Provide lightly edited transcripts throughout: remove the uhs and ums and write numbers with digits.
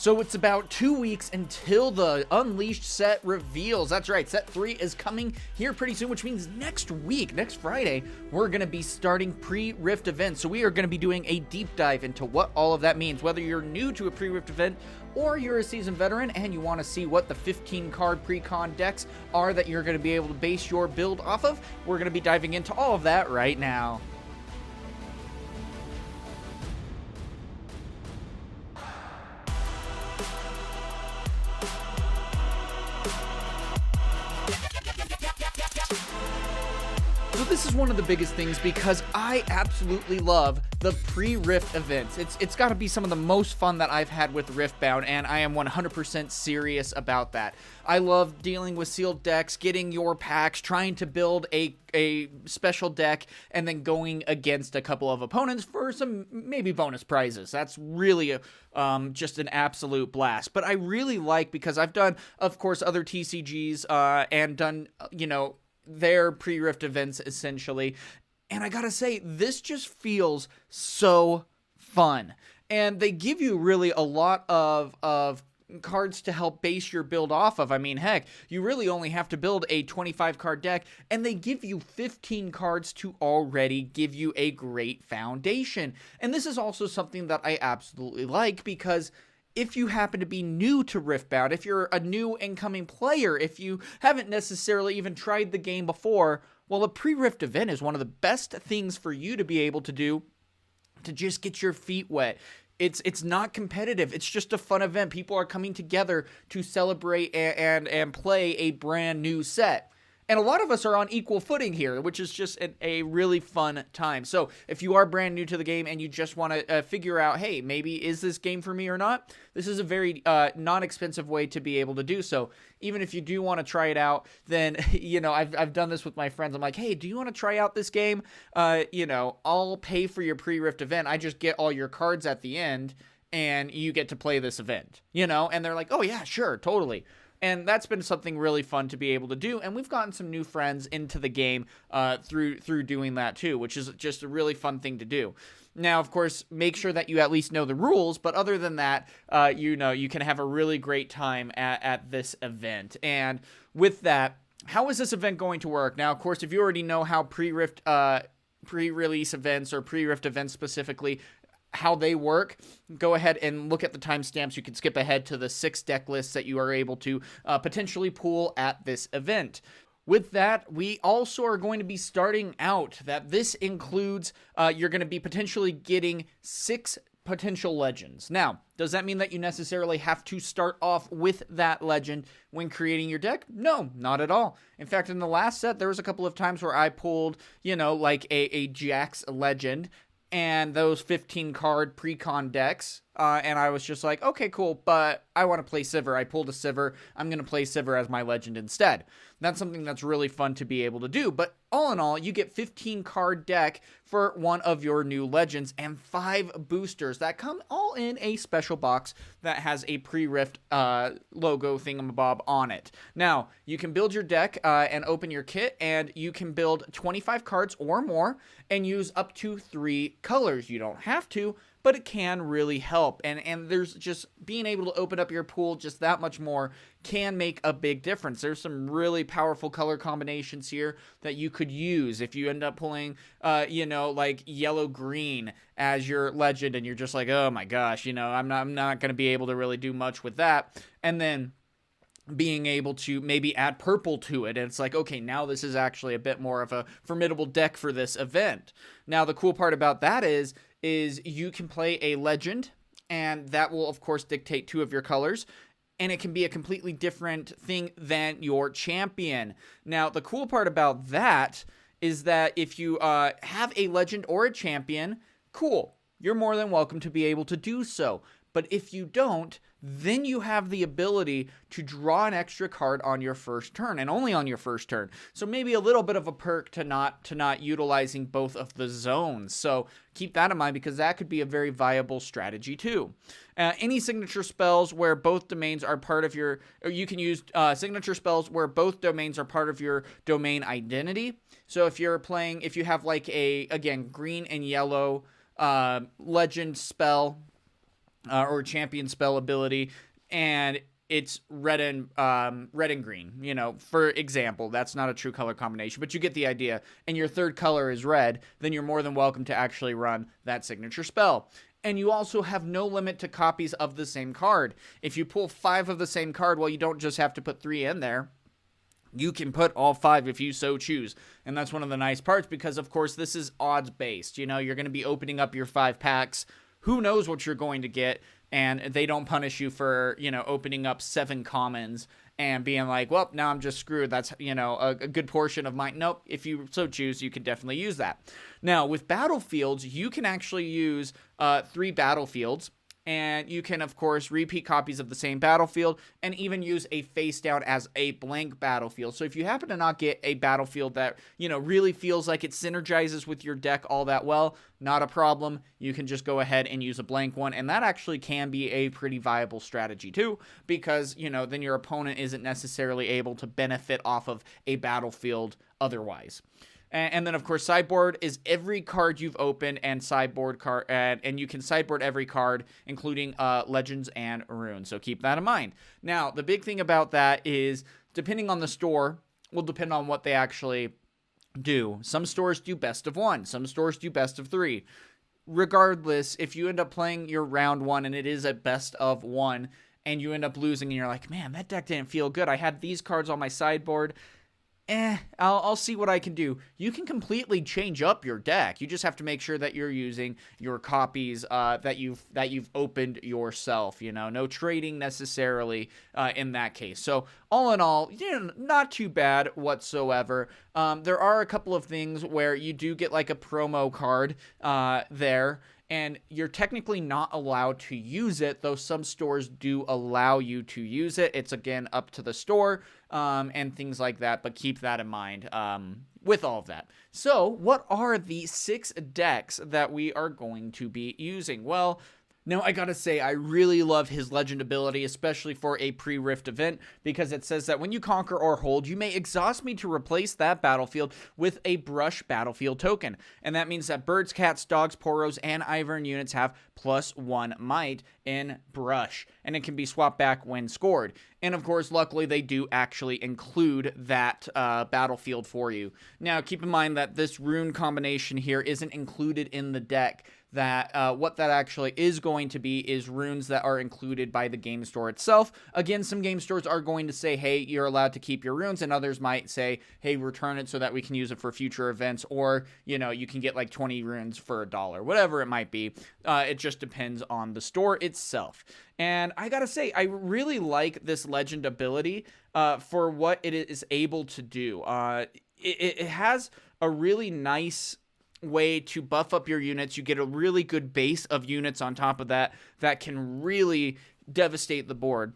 So it's about 2 weeks until the Unleashed set reveals. That's right, set 3 is coming here pretty soon, which means next week, next Friday, we're going to be starting pre-Rift events. So we are going to be doing a deep dive into what all of that means. Whether you're new to a pre-Rift event or you're a seasoned veteran and you want to see what the 15 card pre-con decks are that you're going to be able to base your build off of, we're going to be diving into all of that right now. So this is one of the biggest things because I absolutely love the pre-Rift events. It's got to be some of the most fun that I've had with Riftbound, and I am 100% serious about that. I love dealing with sealed decks, getting your packs, trying to build a special deck, and then going against a couple of opponents for some maybe bonus prizes. That's really just an absolute blast. But I really like, because I've done, of course, other TCGs and done, their pre-Rift events essentially, and I gotta say, this just feels so fun. And they give you really a lot of cards to help base your build off of. I mean, heck, you really only have to build a 25 card deck, and they give you 15 cards to already give you a great foundation. And this is also something that I absolutely like, because if you happen to be new to Riftbound, if you're a new incoming player, if you haven't necessarily even tried the game before, well, a pre-Rift event is one of the best things for you to be able to do to just get your feet wet. It's not competitive. It's just a fun event. People are coming together to celebrate and play a brand new set. And a lot of us are on equal footing here, which is just a really fun time. So if you are brand new to the game and you just want to figure out, hey, maybe is this game for me or not? This is a very non-expensive way to be able to do so. Even if you do want to try it out, then, I've done this with my friends. I'm like, hey, do you want to try out this game? I'll pay for your pre-Rift event. I just get all your cards at the end, and you get to play this event, and they're like, oh yeah, sure, totally. And that's been something really fun to be able to do. And we've gotten some new friends into the game through doing that too, which is just a really fun thing to do. Now, of course, make sure that you at least know the rules. But other than that, you can have a really great time at this event. And with that, how is this event going to work? Now, of course, if you already know how pre-Rift pre-release events or pre-Rift events specifically, how they work, go ahead and look at the timestamps. You can skip ahead to the 6 deck lists that you are able to potentially pool at this event. With that, we also are going to be starting out that this includes, you're going to be potentially getting 6 potential legends. Now, does that mean that you necessarily have to start off with that legend when creating your deck? No, not at all. In fact, in the last set, there was a couple of times where I pulled, like a Jax legend, and those 15 card pre-con decks, and I was just like, okay, cool, but I want to play Sivir. I pulled a Sivir. I'm going to play Sivir as my legend instead. That's something that's really fun to be able to do, but all in all, you get 15 card deck for one of your new legends and 5 boosters that come all in a special box that has a pre-Rift logo thingamabob on it. Now, you can build your deck and open your kit, and you can build 25 cards or more and use up to 3 colors. You don't have to, but it can really help. And there's just being able to open up your pool just that much more can make a big difference. There's some really powerful color combinations here that you could use if you end up pulling, like yellow-green as your legend, and you're just like, oh my gosh, I'm not going to be able to really do much with that. And then being able to maybe add purple to it, and it's like, okay, now this is actually a bit more of a formidable deck for this event. Now, the cool part about that is you can play a legend, and that will, of course, dictate 2 of your colors, and it can be a completely different thing than your champion. Now, the cool part about that is that if you have a legend or a champion, cool, you're more than welcome to be able to do so. But if you don't, then you have the ability to draw an extra card on your first turn, and only on your first turn. So maybe a little bit of a perk to not utilizing both of the zones. So keep that in mind, because that could be a very viable strategy too. Any signature spells where both domains are part of your, or you can use signature spells where both domains are part of your domain identity. So if you have like again, green and yellow legend spell, or champion spell ability, and it's red and green. You know, for example, that's not a true color combination, but you get the idea. And your third color is red, then you're more than welcome to actually run that signature spell. And you also have no limit to copies of the same card. If you pull 5 of the same card, well, you don't just have to put 3 in there. You can put all 5 if you so choose. And that's one of the nice parts, because, of course, this is odds-based. You know, you're going to be opening up your 5 packs. Who knows what you're going to get? And they don't punish you for, you know, opening up 7 commons and being like, well, now I'm just screwed. That's, you know, a good portion of mine. Nope. If you so choose, you can definitely use that. Now, with battlefields, you can actually use 3 battlefields. And you can, of course, repeat copies of the same battlefield and even use a face down as a blank battlefield. So if you happen to not get a battlefield that, you know, really feels like it synergizes with your deck all that well, not a problem. You can just go ahead and use a blank one. And that actually can be a pretty viable strategy too, because, you know, then your opponent isn't necessarily able to benefit off of a battlefield otherwise. And then, of course, sideboard is every card you've opened and sideboard card, and you can sideboard every card, including legends and runes. So keep that in mind. Now, the big thing about that is, depending on the store, will depend on what they actually do. Some stores do best of 1. Some stores do best of 3. Regardless, if you end up playing your round 1 and it is a best of 1, and you end up losing and you're like, man, that deck didn't feel good. I had these cards on my sideboard. I'll see what I can do. You can completely change up your deck. You just have to make sure that you're using your copies that you've opened yourself. You know, no trading necessarily in that case. So all in all, you know, not too bad whatsoever. There are a couple of things where you do get like a promo card there. And you're technically not allowed to use it, though some stores do allow you to use it. It's, again, up to the store and things like that, but keep that in mind with all of that. So what are the 6 decks that we are going to be using? Well, now, I gotta say, I really love his legend ability, especially for a pre-Rift event, because it says that when you conquer or hold, you may exhaust me to replace that battlefield with a brush battlefield token. And that means that birds, cats, dogs, poros, and Ivern units have +1 might in brush, and it can be swapped back when scored. And of course, luckily, they do actually include that battlefield for you. Now, keep in mind that this rune combination here isn't included in the deck. That what that actually is going to be is runes that are included by the game store itself. Again, some game stores are going to say, hey, you're allowed to keep your runes, and others might say, hey, return it so that we can use it for future events, or, you know, you can get like 20 runes for $1, whatever it might be. It just depends on the store itself. And I gotta say, I really like this legend ability for what it is able to do. It has a really nice way to buff up your units. You get a really good base of units on top of that can really devastate the board.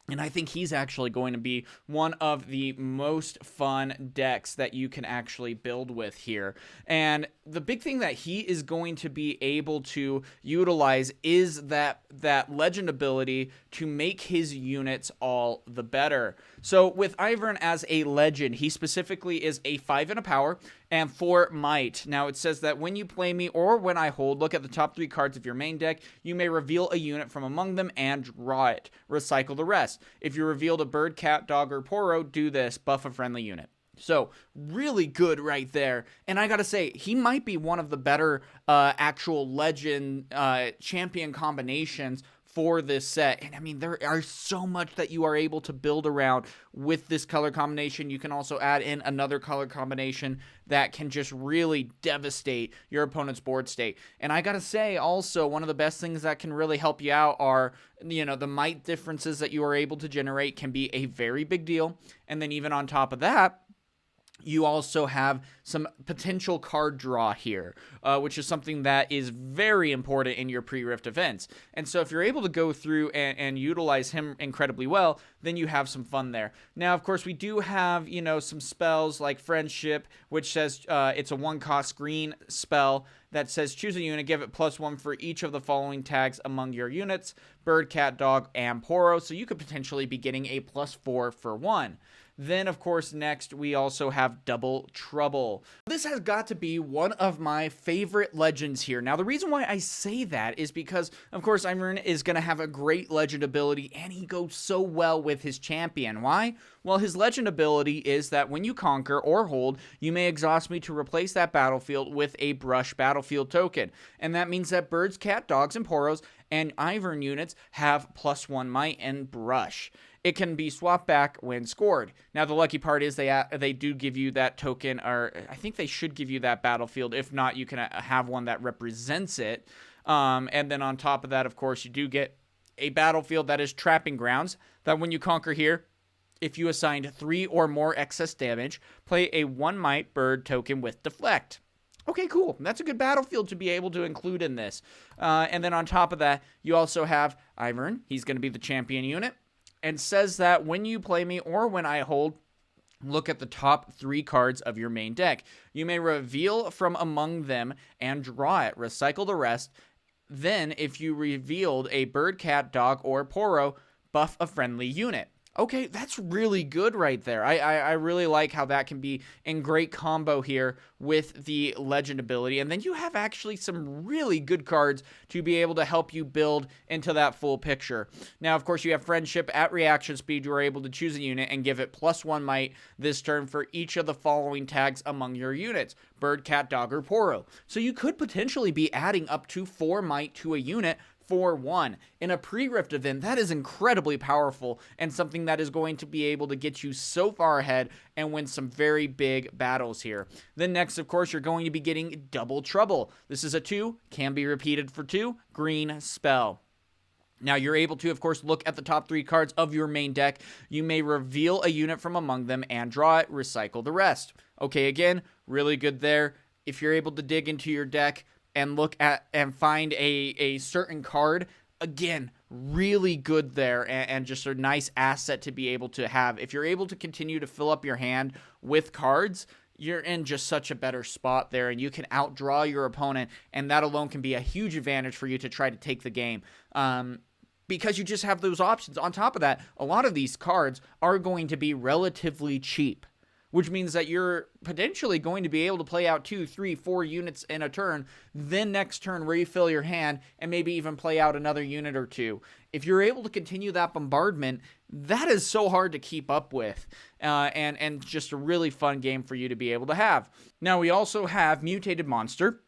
And I think he's actually going to be one of the most fun decks that you can actually build with here. And the big thing that he is going to be able to utilize is that legend ability to make his units all the better. So with Ivern as a legend, he specifically is a 5 in a power and 4 might. Now it says that when you play me or when I hold, look at the top 3 cards of your main deck. You may reveal a unit from among them and draw it. Recycle the rest. If you revealed a bird, cat, dog, or poro, do this. Buff a friendly unit. So really good right there. And I gotta say, he might be one of the better actual legend champion combinations for this set. And I mean, there are so much that you are able to build around with this color combination. You can also add in another color combination that can just really devastate your opponent's board state. And I gotta say also, one of the best things that can really help you out are, you know, the might differences that you are able to generate can be a very big deal. And then even on top of that, you also have some potential card draw here, which is something that is very important in your pre-Rift events. And so if you're able to go through and utilize him incredibly well, then you have some fun there. Now, of course, we do have, you know, some spells like Friendship, which says it's a 1-cost green spell that says choose a unit, give it +1 for each of the following tags among your units: bird, cat, dog, and poro. So you could potentially be getting a +4 for 1. Then, of course, next we also have Double Trouble. Reveal. This has got to be one of my favorite legends here. Now, the reason why I say that is because, of course, Ivern is going to have a great legend ability, and he goes so well with his champion. Why? Well, his legend ability is that when you conquer or hold, you may exhaust me to replace that battlefield with a brush battlefield token. And that means that birds, cat, dogs, and poros and Ivern units have +1 might and brush. It can be swapped back when scored. Now, the lucky part is they do give you that token, or I think they should give you that battlefield. If not, you can have one that represents it. And then on top of that, of course, you do get a battlefield that is Trapping Grounds, that when you conquer here, if you assigned 3 or more excess damage, play a 1 might bird token with Deflect. Okay, cool. That's a good battlefield to be able to include in this. And then on top of that, you also have Ivern. He's going to be the champion unit. And says that when you play me or when I hold, look at the top 3 cards of your main deck. You may reveal from among them and draw it. Recycle the rest. Then, if you revealed a bird, cat, dog, or poro, buff a friendly unit. Okay, that's really good right there. I really like how that can be in great combo here with the legend ability. And then you have actually some really good cards to be able to help you build into that full picture. Now, of course, you have Friendship. At reaction speed, you are able to choose a unit and give it +1 might this turn for each of the following tags among your units: bird, cat, dog, or poro. So you could potentially be adding up to 4 might to a unit for 1. In a pre-Rift event, that is incredibly powerful and something that is going to be able to get you so far ahead and win some very big battles here. Then next, of course, you're going to be getting Double Trouble. This is a 2, can be repeated for 2, green spell. Now, you're able to, of course, look at the top 3 cards of your main deck. You may reveal a unit from among them and draw it, recycle the rest. Okay, again, really good there. If you're able to dig into your deck and look at and find a certain card, again, really good there, and just a nice asset to be able to have. If you're able to continue to fill up your hand with cards, you're in just such a better spot there, and you can outdraw your opponent, and that alone can be a huge advantage for you to try to take the game. Because you just have those options. On top of that, a lot of these cards are going to be relatively cheap, which means that you're potentially going to be able to play out 2, 3, 4 units in a turn, then next turn refill your hand, and maybe even play out another unit or 2. If you're able to continue that bombardment, that is so hard to keep up with, and just a really fun game for you to be able to have. Now, we also have Mutated Monster.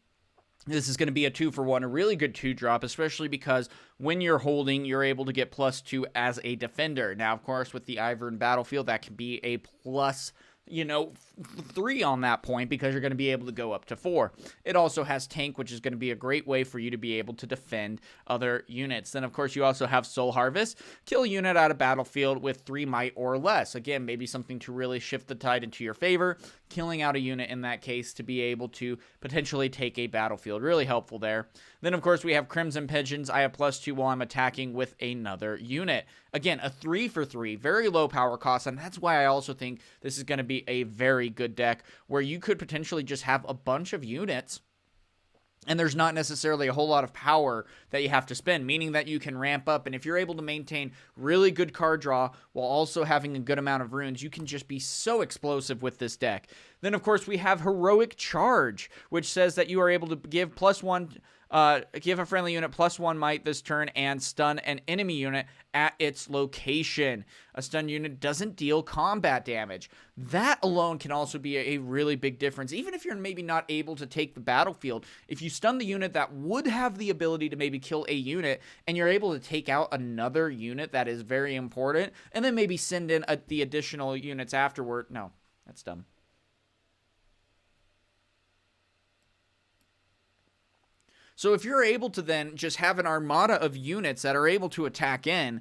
This is going to be a 2-for-1, a really good 2-drop, especially because when you're holding, you're able to get +2 as a defender. Now, of course, with the Ivern battlefield, that can be a plus 3 on that point, because you're going to be able to go up to 4. It also has tank, which is going to be a great way for you to be able to defend other units. Then, of course, you also have Soul Harvest. Kill a unit out of battlefield with 3 might or less. Again, maybe something to really shift the tide into your favor. Killing out a unit in that case to be able to potentially take a battlefield. Really helpful there. Then, of course, we have Crimson Pigeons. I have +2 while I'm attacking with another unit. Again, a 3-for-3, very low power cost, and that's why I also think this is going to be a very good deck where you could potentially just have a bunch of units and there's not necessarily a whole lot of power that you have to spend, meaning that you can ramp up. And if you're able to maintain really good card draw while also having a good amount of runes, you can just be so explosive with this deck. Then, of course, we have Heroic Charge, which says that you are able to give give a friendly unit +1 might this turn and stun an enemy unit at its location. A stun unit doesn't deal combat damage. That alone can also be a really big difference. Even if you're maybe not able to take the battlefield, if you stun the unit that would have the ability to maybe kill a unit, and you're able to take out another unit that is very important, and then maybe send in the additional units afterward. No, that's dumb. So if you're able to then just have an armada of units that are able to attack in,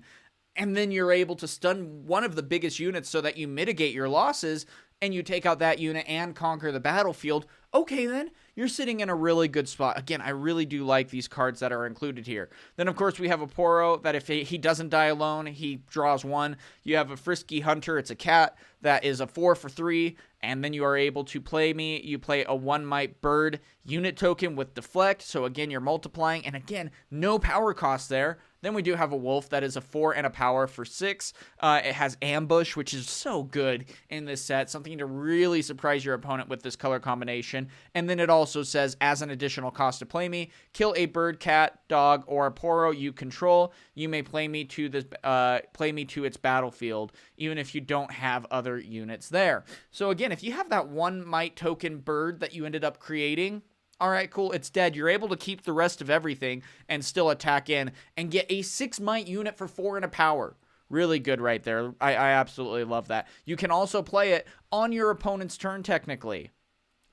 and then you're able to stun one of the biggest units so that you mitigate your losses, and you take out that unit and conquer the battlefield, okay then, you're sitting in a really good spot. Again, I really do like these cards that are included here. Then, of course, we have a Poro that if he doesn't die alone, he draws 1. You have a Frisky Hunter, it's a cat, that is a 4-for-3, and then you are able to play me. You play a 1 might bird unit token with Deflect, so again, you're multiplying, and again, no power cost there. Then we do have a wolf that is a 4 and a power for 6. It has ambush, which is so good in this set, something to really surprise your opponent with this color combination. And then it also says, as an additional cost to play me, kill a bird, cat, dog, or a Poro you control. You may play me to its battlefield, even if you don't have other units there. So again, if you have that 1 might token bird that you ended up creating, all right, cool, it's dead. You're able to keep the rest of everything and still attack in and get a 6 might unit for 4 and a power. Really good right there. I absolutely love that. You can also play it on your opponent's turn, technically.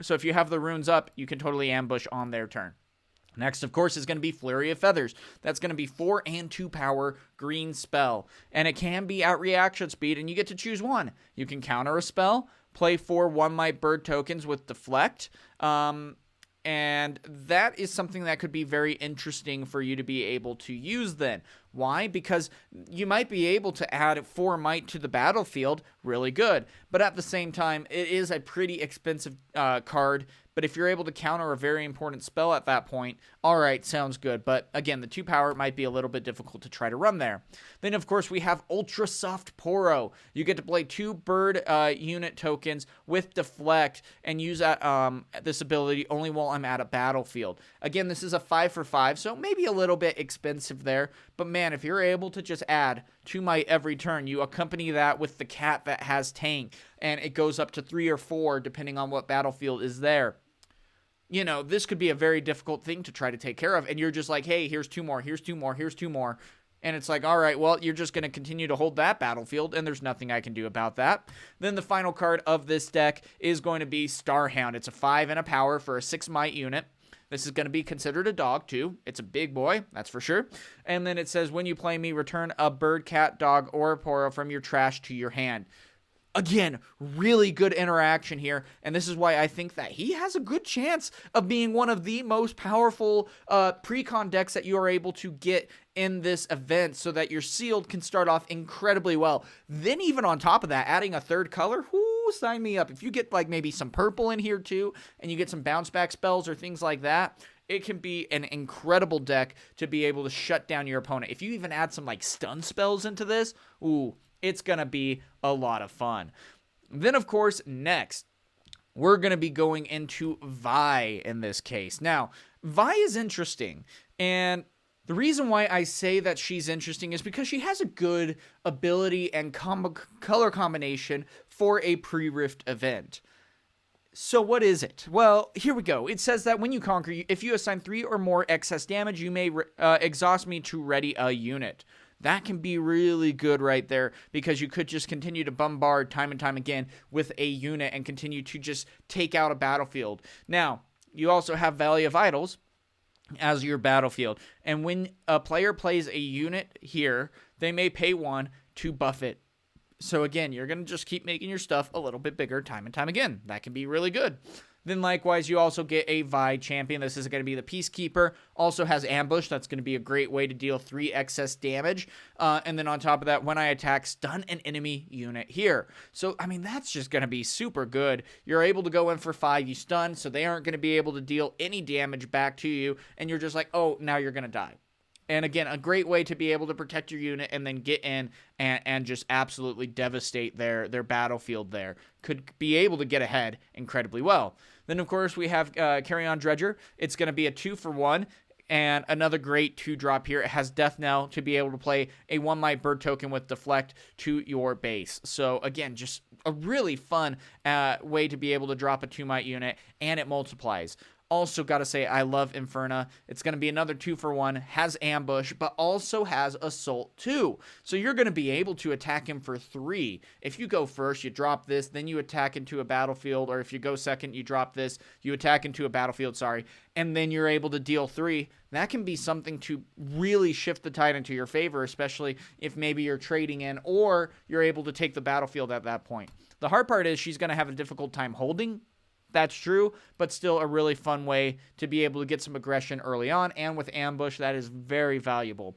So if you have the runes up, you can totally ambush on their turn. Next, of course, is going to be Flurry of Feathers. That's going to be 4 and 2 power green spell. And it can be at reaction speed, and you get to choose one. You can counter a spell, play 4 1 might bird tokens with deflect, and that is something that could be very interesting for you to be able to use then. Why? Because you might be able to add 4 might to the battlefield, really good. But at the same time, it is a pretty expensive card. But if you're able to counter a very important spell at that point, all right, sounds good. But again, the 2 power might be a little bit difficult to try to run there. Then, of course, we have Ultra Soft Poro. You get to play 2 bird unit tokens with deflect and use this ability only while I'm at a battlefield. Again, this is a 5 for 5, so maybe a little bit expensive there. But man, if you're able to just add 2 might every turn, you accompany that with the cat that has tank, and it goes up to 3 or 4 depending on what battlefield is there. You know, this could be a very difficult thing to try to take care of, and you're just like, hey, here's 2 more, here's 2 more, here's 2 more. And it's like, all right, well, you're just going to continue to hold that battlefield, and there's nothing I can do about that. Then the final card of this deck is going to be Starhound. It's a 5 and a power for a 6 might unit. This is going to be considered a dog, too. It's a big boy, that's for sure. And then it says, when you play me, return a bird, cat, dog, or a Poro from your trash to your hand. Again, really good interaction here, and this is why I think that he has a good chance of being one of the most powerful pre-con decks that you are able to get in this event, so that your sealed can start off incredibly well. Then even on top of that, adding a 3rd color, whoo, sign me up. If you get like maybe some purple in here too, and you get some bounce back spells or things like that, it can be an incredible deck to be able to shut down your opponent. If you even add some like stun spells into this, ooh, it's going to be a lot of fun. Then, of course, next, we're going to be going into Vi in this case. Now, Vi is interesting, and the reason why I say that she's interesting is because she has a good ability and color combination for a pre-Rift event. So what is it? Well, here we go. It says that when you conquer, if you assign 3 or more excess damage, you may exhaust me to ready a unit. That can be really good right there, because you could just continue to bombard time and time again with a unit and continue to just take out a battlefield. Now, you also have Valley of Idols as your battlefield. And when a player plays a unit here, they may pay 1 to buff it. So again, you're going to just keep making your stuff a little bit bigger time and time again. That can be really good. Then likewise, you also get a Vi champion. This is going to be the Peacekeeper. Also has ambush. That's going to be a great way to deal 3 excess damage. And then on top of that, when I attack, stun an enemy unit here. So, I mean, that's just going to be super good. You're able to go in for 5. You stun, so they aren't going to be able to deal any damage back to you. And you're just like, oh, now you're going to die. And again, a great way to be able to protect your unit and then get in and just absolutely devastate their battlefield there. Could be able to get ahead incredibly well. Then, of course, we have Carry On Dredger. It's going to be a 2 for 1. And another great 2-drop here. It has Death Knell to be able to play a 1 might bird token with deflect to your base. So again, just a really fun way to be able to drop a 2 might unit, and it multiplies. Also got to say, I love Inferna. It's going to be another 2 for 1, has ambush, but also has assault too. So you're going to be able to attack him for 3. If you go first, you drop this, then you attack into a battlefield, or if you go second, you drop this, you attack into a battlefield, and then you're able to deal 3. That can be something to really shift the tide into your favor, especially if maybe you're trading in, or you're able to take the battlefield at that point. The hard part is she's going to have a difficult time holding. That's true, but still a really fun way to be able to get some aggression early on, and with ambush, that is very valuable.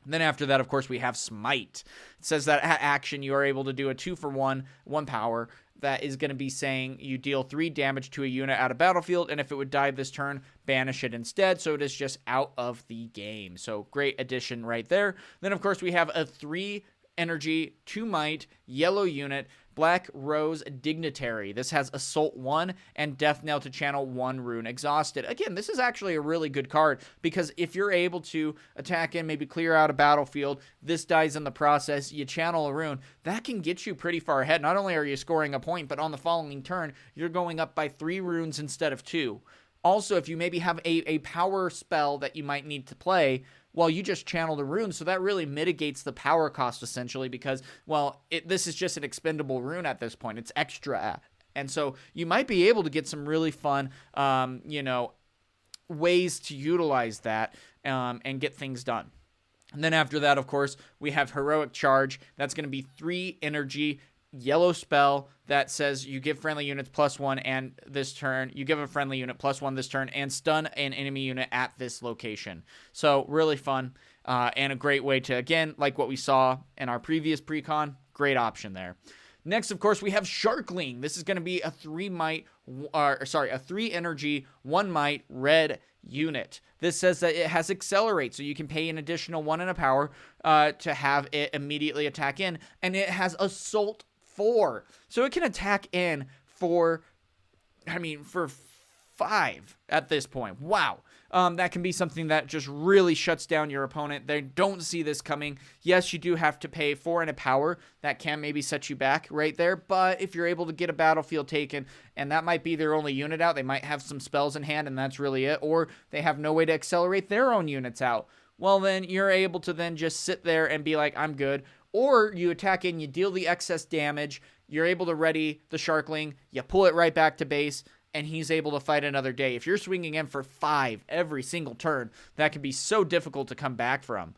And then after that, of course, we have Smite. It says that at action, you are able to do a 2-for-1, 1 power. That is going to be saying you deal 3 damage to a unit out of battlefield, and if it would die this turn, banish it instead, so it is just out of the game. So great addition right there. Then, of course, we have a 3 energy, 2 might, yellow unit, Black Rose Dignitary. This has Assault 1 and Death Knell to channel 1 rune exhausted. Again, this is actually a really good card because if you're able to attack in, maybe clear out a battlefield, this dies in the process, you channel a rune, that can get you pretty far ahead. Not only are you scoring a point, but on the following turn, you're going up by 3 runes instead of 2. Also, if you maybe have a power spell that you might need to play, well, you just channel the rune, so that really mitigates the power cost, essentially, because, well, this is just an expendable rune at this point. It's extra. And so you might be able to get some really fun, ways to utilize that and get things done. And then after that, of course, we have Heroic Charge. That's going to be 3 energy, yellow spell that says you give friendly units +1 and this turn. You give a friendly unit +1 this turn and stun an enemy unit at this location. So really fun and a great way to, again, like what we saw in our previous precon, great option there. Next, of course, we have Sharkling. This is going to be a 3 energy, 1 might red unit. This says that it has Accelerate, so you can pay an additional 1 and a power to have it immediately attack in, and it has Assault 4, so it can attack in for 5 at this point. Wow. That can be something that just really shuts down your opponent. They don't see this coming. Yes, you do have to pay 4 and a power. That can maybe set you back right there, but if you're able to get a battlefield taken, and that might be their only unit out, they might have some spells in hand, and that's really it, or they have no way to accelerate their own units out. Well, then you're able to then just sit there and be like, I'm good. Or you attack in, you deal the excess damage, you're able to ready the Sharkling, you pull it right back to base, and he's able to fight another day. If you're swinging in for 5 every single turn, that can be so difficult to come back from.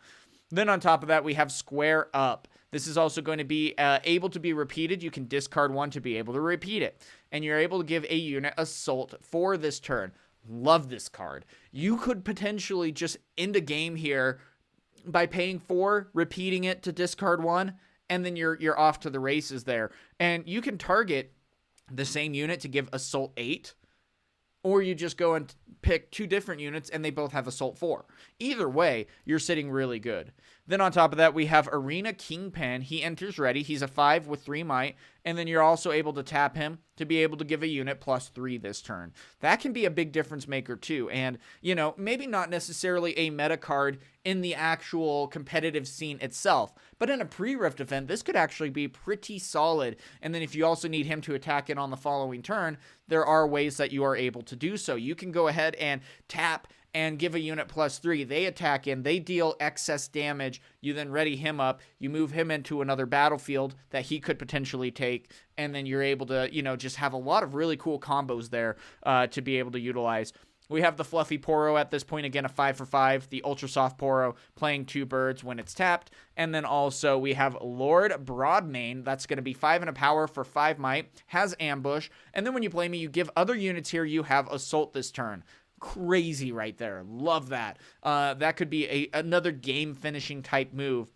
Then on top of that, we have Square Up. This is also going to be able to be repeated. You can discard 1 to be able to repeat it. And you're able to give a unit Assault for this turn. Love this card. You could potentially just end a game here by paying 4, repeating it to discard 1, and then you're off to the races there. And you can target the same unit to give Assault 8, or you just go and pick 2 different units and they both have Assault 4. Either way, you're sitting really good. Then on top of that, we have Arena Kingpin. He enters ready. He's a 5 with 3 might, and then you're also able to tap him to be able to give a unit +3 this turn. That can be a big difference maker too, and, maybe not necessarily a meta card in the actual competitive scene itself, but in a pre-Rift event, this could actually be pretty solid. And then if you also need him to attack in on the following turn, there are ways that you are able to do so. You can go ahead and tap and give a unit +3. They attack in, they deal excess damage. You then ready him up, you move him into another battlefield that he could potentially take, and then you're able to, just have a lot of really cool combos there to be able to utilize. We have the Fluffy Poro at this point, again, a 5 for 5, the Ultra Soft Poro playing 2 birds when it's tapped. And then also we have Lord Broadmane, that's going to be 5 and a power for 5 might, has Ambush. And then when you play me, you give other units here, you have Assault this turn. Crazy right there. Love that. That could be another game finishing type move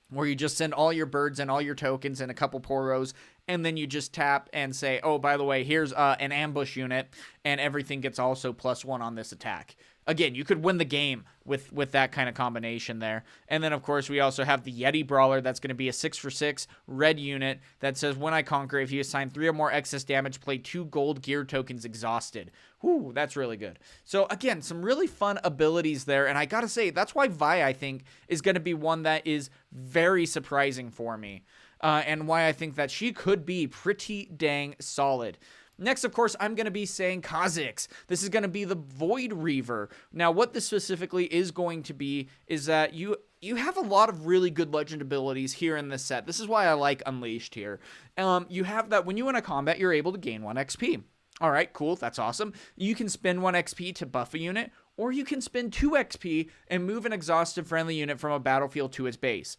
where you just send all your birds and all your tokens and a couple Poros, and then you just tap and say, oh, by the way, here's an ambush unit, and everything gets also +1 on this attack. Again, you could win the game with that kind of combination there. And then, of course, we also have the Yeti Brawler. That's going to be a 6 for 6 red unit that says, when I conquer, if you assign 3 or more excess damage, play 2 gold gear tokens exhausted. Whew, that's really good. So, again, some really fun abilities there. And I got to say, that's why Vi, I think, is going to be one that is very surprising for me. And why I think that she could be pretty dang solid. Next, of course, I'm going to be saying Kha'Zix. This is going to be the Void Reaver. Now, what this specifically is going to be is that you have a lot of really good legend abilities here in this set. This is why I like Unleashed here. You have that when you win a combat, you're able to gain 1 XP. All right, cool. That's awesome. You can spend 1 XP to buff a unit, or you can spend 2 XP and move an exhausted friendly unit from a battlefield to its base.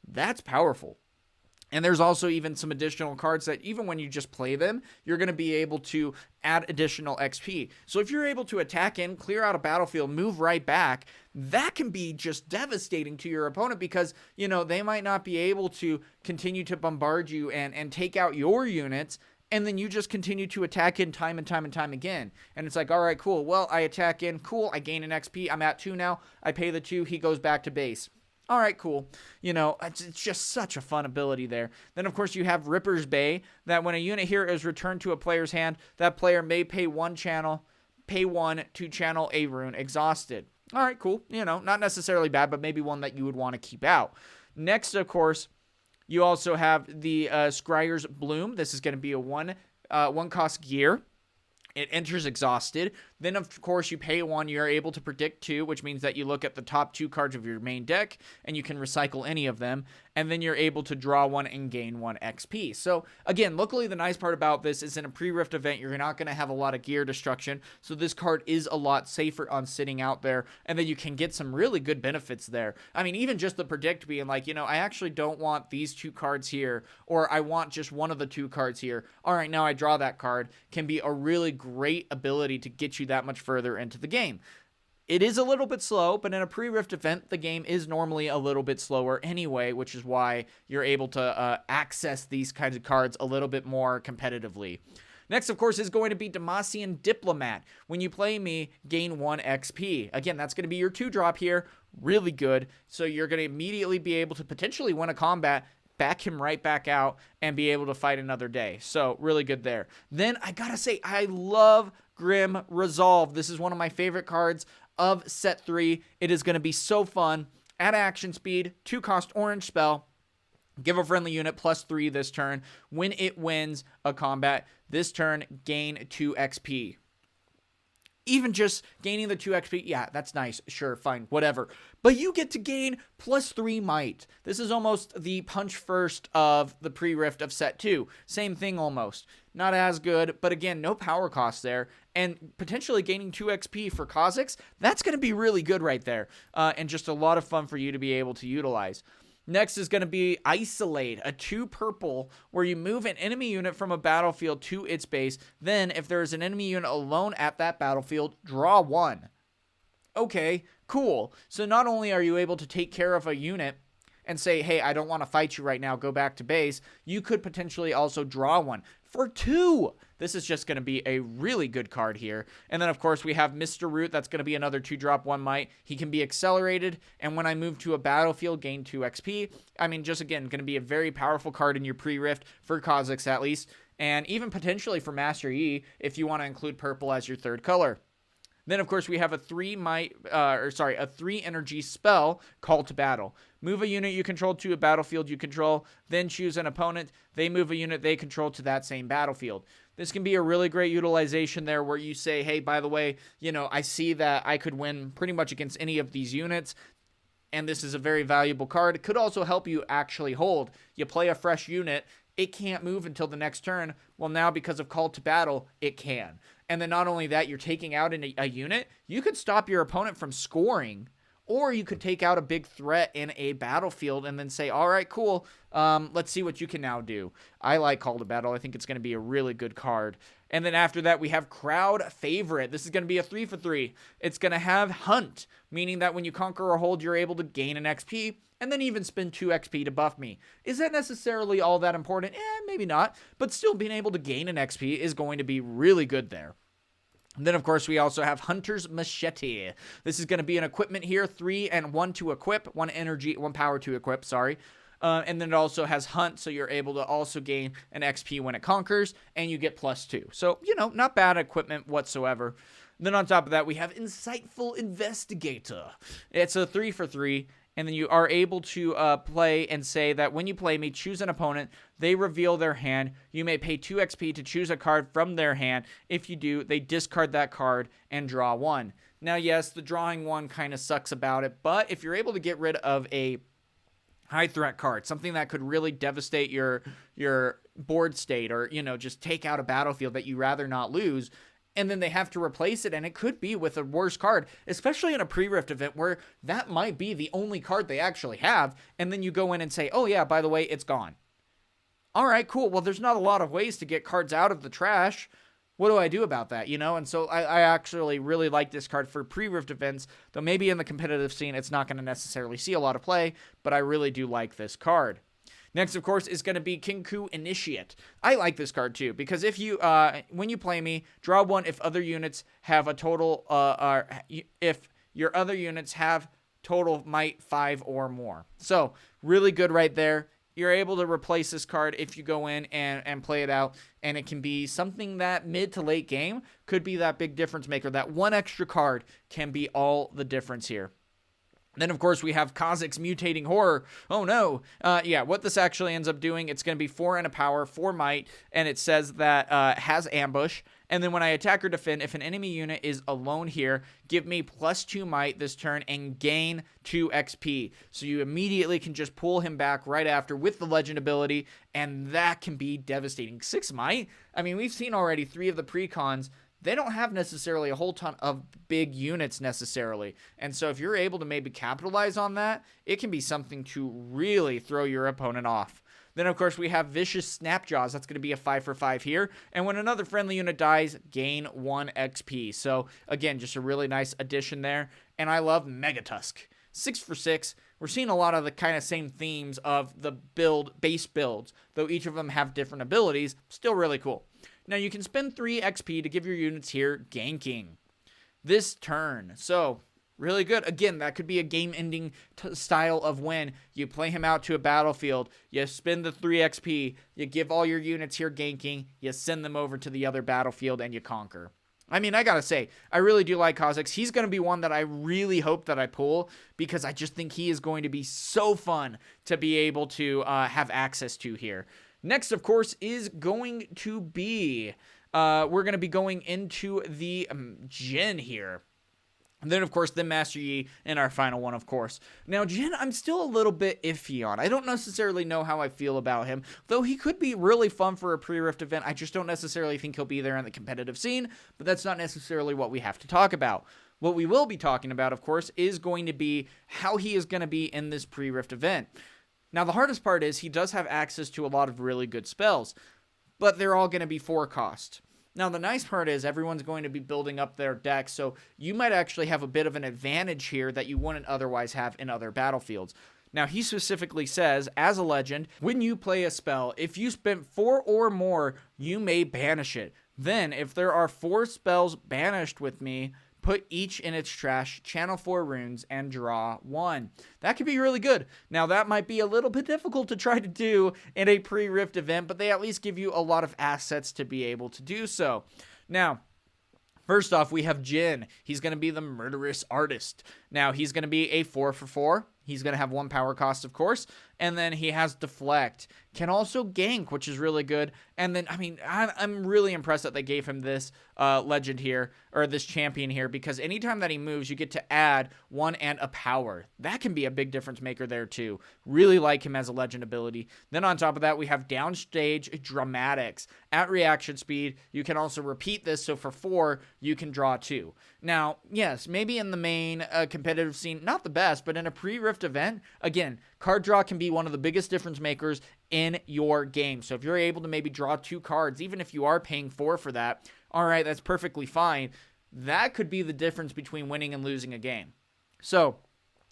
That's powerful. And there's also even some additional cards that even when you just play them, you're going to be able to add additional XP. So if you're able to attack in, clear out a battlefield, move right back, that can be just devastating to your opponent because, you know, they might not be able to continue to bombard you and take out your units. And then you just continue to attack in time and time and time again. And it's like, all right, cool. Well, I attack in. Cool. I gain an XP. I'm at 2 now. I pay the 2. He goes back to base. All right, cool. You know, it's just such a fun ability there. Then, of course, you have Ripper's Bay, that when a unit here is returned to a player's hand, that player may pay 1 to channel a rune exhausted. All right, cool. You know, not necessarily bad, but maybe one that you would want to keep out. Next, of course, you also have the Scryer's Bloom. This is going to be a 1 cost gear. It enters exhausted. Then, of course, you pay 1. You're able to predict 2, which means that you look at the top 2 cards of your main deck, and you can recycle any of them. And then you're able to draw 1 and gain 1 XP. So, again, luckily, the nice part about this is in a pre-rift event, you're not going to have a lot of gear destruction. So this card is a lot safer on sitting out there. And then you can get some really good benefits there. I mean, even just the predict being like, you know, I actually don't want these 2 cards here, or I want just one of the 2 cards here. All right, now I draw that card, can be a really great ability to get you that much further into the game. It is a little bit slow, but in a pre-rift event, the game is normally a little bit slower anyway, which is why you're able to access these kinds of cards a little bit more competitively. Next, of course, is going to be Demacian Diplomat. When you play me, gain 1 XP. Again, that's going to be your 2-drop here. Really good. So you're going to immediately be able to potentially win a combat, back him right back out, and be able to fight another day. So really good there. Then I gotta say, I love Grim Resolve. This is one of my favorite cards of set 3. It is going to be so fun. At action speed, 2 cost orange spell. Give a friendly unit +3 this turn. When it wins a combat this turn, gain 2 XP. Even just gaining the 2 XP, yeah, that's nice. Sure, fine, whatever. But you get to gain +3 might. This is almost the punch first of the pre-rift of set 2. Same thing almost. Not as good, but again, no power cost there. And potentially gaining 2 XP for Kha'Zix, that's going to be really good right there. And just a lot of fun for you to be able to utilize. Next is going to be Isolate, a 2 purple, where you move an enemy unit from a battlefield to its base. Then, if there is an enemy unit alone at that battlefield, draw 1. Okay, cool. So not only are you able to take care of a unit and say, hey, I don't want to fight you right now, go back to base, you could potentially also draw 1 for 2. This is just going to be a really good card here. And then, of course, we have Mr. Root. That's going to be another 2-drop 1 might. He can be accelerated, and when I move to a battlefield, gain 2 XP. I mean, just again, going to be a very powerful card in your pre-rift for Kha'Zix at least, and even potentially for Master Yi if you want to include purple as your 3rd color. Then, of course, we have a 3 energy spell, Call to Battle. Move a unit you control to a battlefield you control, then choose an opponent. They move a unit they control to that same battlefield. This can be a really great utilization there where you say, hey, by the way, you know, I see that I could win pretty much against any of these units, and this is a very valuable card. It could also help you actually hold. You play a fresh unit, it can't move until the next turn. Well, now because of Call to Battle, it can. And then not only that, you're taking out a unit. You could stop your opponent from scoring, or you could take out a big threat in a battlefield and then say, all right, cool, let's see what you can now do. I like Call to Battle. I think it's going to be a really good card. And then after that, we have Crowd Favorite. This is going to be a 3 for 3. It's going to have Hunt, meaning that when you conquer or hold, you're able to gain an XP, and then even spend 2 XP to buff me. Is that necessarily all that important? Maybe not, but still being able to gain an XP is going to be really good there. And then, of course, we also have Hunter's Machete. This is going to be an equipment here, 3 and 1 to equip, 1 energy, 1 power to equip, sorry. And then it also has Hunt, so you're able to also gain an XP when it conquers, and you get +2. So, you know, not bad equipment whatsoever. Then on top of that, we have Insightful Investigator. It's a 3 for 3. And then you are able to play and say that when you play me, choose an opponent, they reveal their hand. You may pay 2 XP to choose a card from their hand. If you do, they discard that card and draw 1. Now, yes, the drawing 1 kind of sucks about it, but if you're able to get rid of a high threat card, something that could really devastate your board state, or, you know, just take out a battlefield that you rather not lose, and then they have to replace it, and it could be with a worse card, especially in a pre-rift event where that might be the only card they actually have, and then you go in and say, oh yeah, by the way, it's gone. All right, cool. Well, there's not a lot of ways to get cards out of the trash. What do I do about that, you know? And so I actually really like this card for pre-Rift events, though maybe in the competitive scene it's not going to necessarily see a lot of play, but I really do like this card. Next, of course, is going to be Kinku Initiate. I like this card too, because if you, when you play me, draw one if other units have a total, if your other units have total might 5 or more. So, really good right there. You're able to replace this card if you go in and play it out, and it can be something that mid to late game could be that big difference maker. That one extra card can be all the difference here. Then, of course, we have Kha'Zix Mutating Horror. Oh, no. Yeah, what this actually ends up doing, it's going to be 4 and a power, 4 might, and it says that has ambush. And then when I attack or defend, if an enemy unit is alone here, give me +2 might this turn and gain 2 XP. So you immediately can just pull him back right after with the legend ability, and that can be devastating. 6 might? I mean, we've seen already 3 of the precons. They don't have necessarily a whole ton of big units necessarily. And so if you're able to maybe capitalize on that, it can be something to really throw your opponent off. Then, of course, we have Vicious Snapjaws. That's going to be a 5 for 5 here. And when another friendly unit dies, gain 1 XP. So, again, just a really nice addition there. And I love Megatusk. 6 for 6. We're seeing a lot of the kind of same themes of the base builds, though each of them have different abilities. Still really cool. Now, you can spend 3 XP to give your units here ganking this turn. So, really good. Again, that could be a game-ending style of win. You play him out to a battlefield, you spend the 3 XP, you give all your units here ganking, you send them over to the other battlefield, and you conquer. I mean, I gotta say, I really do like Kha'Zix. He's going to be one that I really hope that I pull, because I just think he is going to be so fun to be able to have access to here. Next, of course, is going to be, we're going to be going into the Jhin here. And then, of course, the Master Yi in our final one, of course. Now, Jhin, I'm still a little bit iffy on. I don't necessarily know how I feel about him, though he could be really fun for a pre-Rift event. I just don't necessarily think he'll be there in the competitive scene, but that's not necessarily what we have to talk about. What we will be talking about, of course, is going to be how he is going to be in this pre-Rift event. Now, the hardest part is he does have access to a lot of really good spells, but they're all going to be 4 cost. Now, the nice part is everyone's going to be building up their deck, so you might actually have a bit of an advantage here that you wouldn't otherwise have in other battlefields. Now, he specifically says, as a legend, when you play a spell, if you spent 4 or more, you may banish it. Then, if there are 4 spells banished with me, put each in its trash, channel 4 runes, and draw 1. That could be really good. Now, that might be a little bit difficult to try to do in a pre-Rift event, but they at least give you a lot of assets to be able to do so. Now, first off, we have Jhin. He's going to be the Murderous Artist. Now, he's going to be a 4 for 4. He's going to have 1 power cost, of course. And then he has Deflect. Can also gank, which is really good. And then, I mean, I'm really impressed that they gave him this legend here, or this champion here, because anytime that he moves, you get to add 1 and a power. That can be a big difference maker there, too. Really like him as a legend ability. Then on top of that, we have Downstage Dramatics. At reaction speed, you can also repeat this, so for 4, you can draw 2. Now, yes, maybe in the main competitive scene, not the best, but in a pre-Rift event, again, card draw can be one of the biggest difference makers in your game. So if you're able to maybe draw 2 cards, even if you are paying 4 for that, all right, that's perfectly fine. That could be the difference between winning and losing a game. So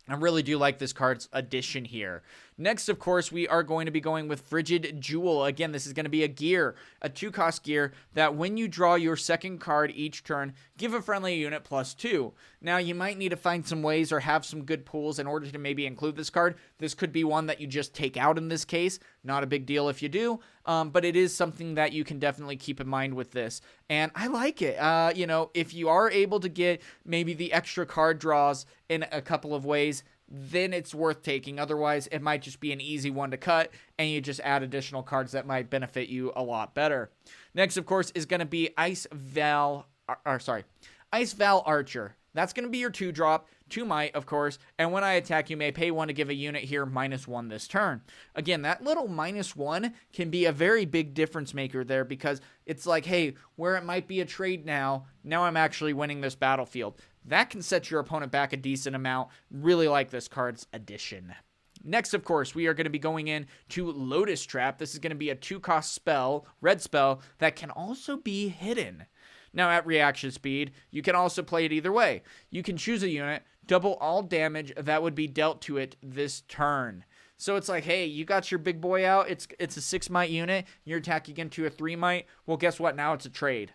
I really do like this card's addition here. Next, of course, we are going to be going with Frigid Jewel. Again, this is going to be a gear, a 2-cost gear, that when you draw your second card each turn, give a friendly unit +2. Now, you might need to find some ways or have some good pools in order to maybe include this card. This could be one that you just take out in this case. Not a big deal if you do, but it is something that you can definitely keep in mind with this. And I like it. You know, if you are able to get maybe the extra card draws in a couple of ways, then it's worth taking. Otherwise, it might just be an easy one to cut, and you just add additional cards that might benefit you a lot better. Next, of course, is going to be Ice Val Archer. That's going to be your 2-drop, 2 might, of course, and when I attack, you may pay 1 to give a unit here -1 this turn. Again, that little -1 can be a very big difference maker there, because it's like, hey, where it might be a trade now I'm actually winning this battlefield. That can set your opponent back a decent amount. Really like this card's addition. Next, of course, we are going to be going in to Lotus Trap. This is going to be a 2-cost spell, red spell, that can also be hidden. Now, at reaction speed, you can also play it either way. You can choose a unit, double all damage that would be dealt to it this turn. So it's like, hey, you got your big boy out. It's a 6-might unit. You're attacking into a 3-might. Well, guess what? Now it's a trade.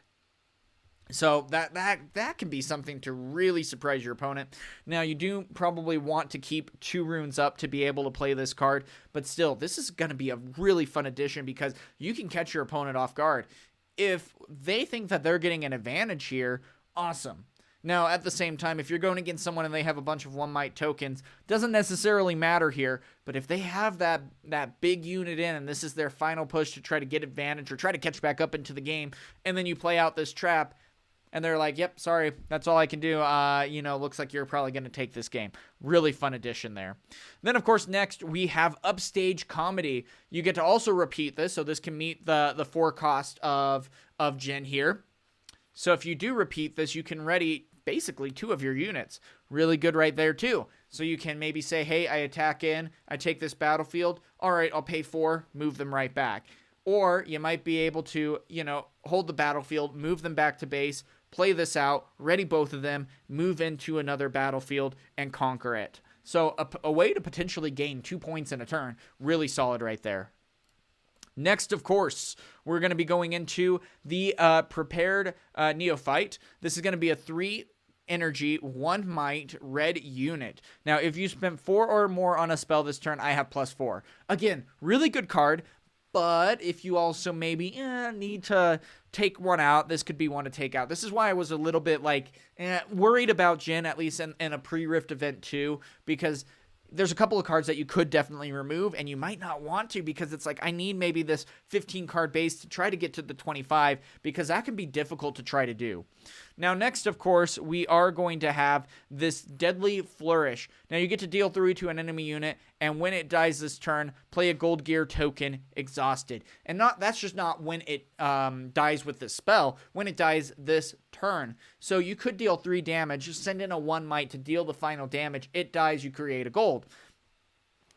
So that can be something to really surprise your opponent. Now, you do probably want to keep 2 runes up to be able to play this card, but still, this is going to be a really fun addition because you can catch your opponent off guard. If they think that they're getting an advantage here, awesome. Now, at the same time, if you're going against someone and they have a bunch of 1-might tokens, doesn't necessarily matter here, but if they have that big unit in and this is their final push to try to get advantage or try to catch back up into the game, and then you play out this trap, and they're like, yep, sorry, that's all I can do. Looks like you're probably going to take this game. Really fun addition there. Then, of course, next we have Upstage Comedy. You get to also repeat this, so this can meet the 4 cost of Jhin here. So if you do repeat this, you can ready basically 2 of your units. Really good right there, too. So you can maybe say, hey, I attack in, I take this battlefield. All right, I'll pay 4, move them right back. Or you might be able to, hold the battlefield, move them back to base, play this out, ready both of them, move into another battlefield, and conquer it. So a way to potentially gain 2 points in a turn. Really solid right there. Next, of course, we're going to be going into the Prepared Neophyte. This is going to be a 3 energy, 1 might red unit. Now, if you spend 4 or more on a spell this turn, I have +4. Again, really good card. But if you also maybe need to take one out, this could be one to take out. This is why I was a little bit worried about Jhin, at least in a pre-Rift event too, because there's a couple of cards that you could definitely remove, and you might not want to because it's like, I need maybe this 15 card base to try to get to the 25, because that can be difficult to try to do. Now, next, of course, we are going to have this Deadly Flourish. Now, you get to deal 3 to an enemy unit, and when it dies this turn, play a Gold Gear token, Exhausted. And that's just not when it dies with this spell, when it dies this turn. So you could deal 3 damage, just send in a 1 might to deal the final damage. It dies, you create a gold.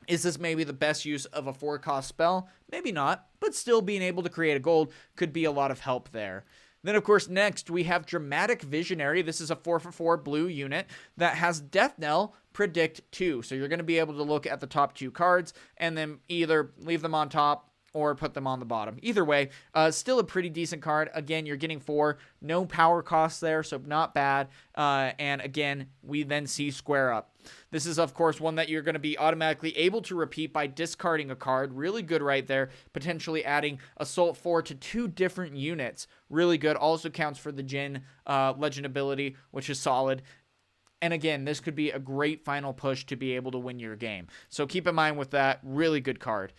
Is this maybe the best use of a 4-cost spell? Maybe not, but still being able to create a gold could be a lot of help there. Then, of course, next we have Dramatic Visionary. This is a 4/4 blue unit that has Death Knell, Predict 2. So you're going to be able to look at the top 2 cards and then either leave them on top or put them on the bottom. Either way, still a pretty decent card. Again, you're getting 4. No power costs there, so not bad. And again, we then see Square Up. This is, of course, one that you're going to be automatically able to repeat by discarding a card. Really good right there. Potentially adding Assault 4 to 2 different units. Really good. Also counts for the Jhin Legend ability, which is solid. And again, this could be a great final push to be able to win your game. So keep in mind with that. Really good card.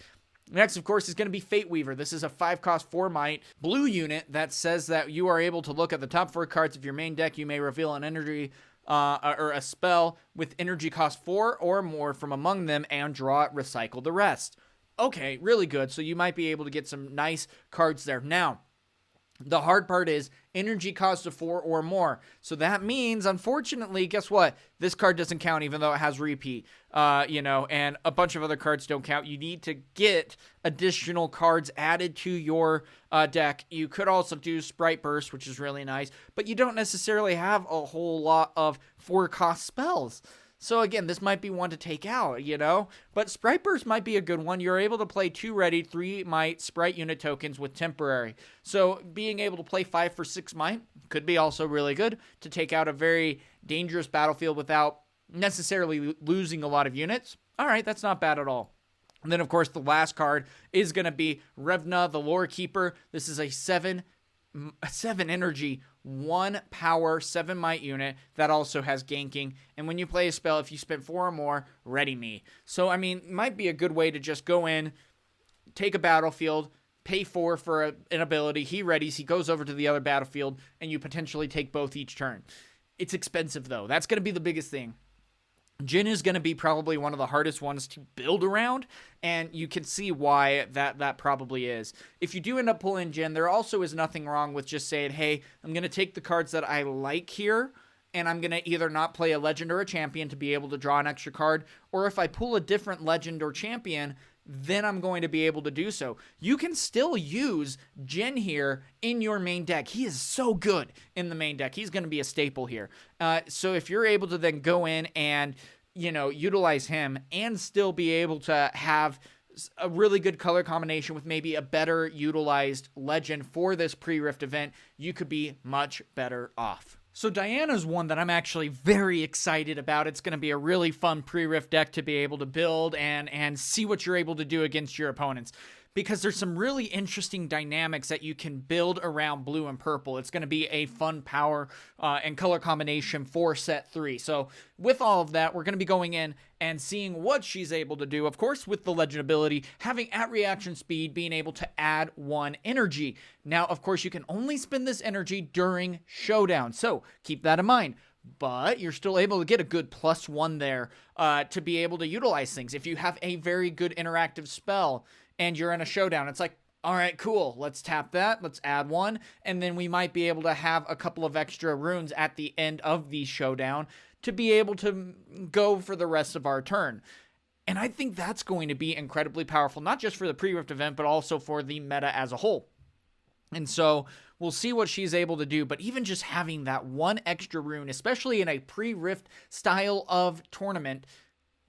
Next, of course, is going to be Fate Weaver. This is a 5-cost 4-might blue unit that says that you are able to look at the top 4 cards of your main deck. You may reveal an energy or a spell with energy cost 4 or more from among them and draw it, recycle the rest. Okay, really good. So you might be able to get some nice cards there. Now, the hard part is energy cost of 4 or more. So that means, unfortunately, guess what? This card doesn't count even though it has repeat, and a bunch of other cards don't count. You need to get additional cards added to your deck. You could also do Sprite Burst, which is really nice, but you don't necessarily have a whole lot of 4-cost spells. So again, this might be one to take out, but Sprite Burst might be a good one. You're able to play 2 ready, 3 might Sprite unit tokens with temporary. So being able to play 5 for 6 might could be also really good to take out a very dangerous battlefield without necessarily losing a lot of units. All right, that's not bad at all. And then, of course, the last card is going to be Revna, the Lore Keeper. This is a 7 energy, 1 power, 7 might unit that also has ganking. And when you play a spell, if you spend 4 or more, ready me. So, might be a good way to just go in, take a battlefield, pay 4 for an ability. He readies, he goes over to the other battlefield, and you potentially take both each turn. It's expensive, though. That's going to be the biggest thing. Jhin is going to be probably one of the hardest ones to build around, and you can see why that probably is. If you do end up pulling Jhin, there also is nothing wrong with just saying, hey, I'm going to take the cards that I like here, and I'm going to either not play a legend or a champion to be able to draw an extra card, or if I pull a different legend or champion, then I'm going to be able to do so. You can still use Jhin here in your main deck. He is so good in the main deck. He's going to be a staple here. So if you're able to then go in and, utilize him and still be able to have a really good color combination with maybe a better utilized legend for this pre-Rift event, you could be much better off. So Diana's one that I'm actually very excited about. It's going to be a really fun pre-Rift deck to be able to build and see what you're able to do against your opponents, because there's some really interesting dynamics that you can build around blue and purple. It's going to be a fun power and color combination for set 3. So with all of that, we're going to be going in and seeing what she's able to do. Of course, with the legend ability, having at reaction speed, being able to add 1 energy. Now, of course, you can only spend this energy during showdown, so keep that in mind. But you're still able to get a good +1 there to be able to utilize things. If you have a very good interactive spell and you're in a showdown, it's like, all right, cool, let's tap that, let's add 1, and then we might be able to have a couple of extra runes at the end of the showdown to be able to go for the rest of our turn. And I think that's going to be incredibly powerful, not just for the pre-Rift event, but also for the meta as a whole. And so we'll see what she's able to do, but even just having that 1 extra rune, especially in a pre-Rift style of tournament,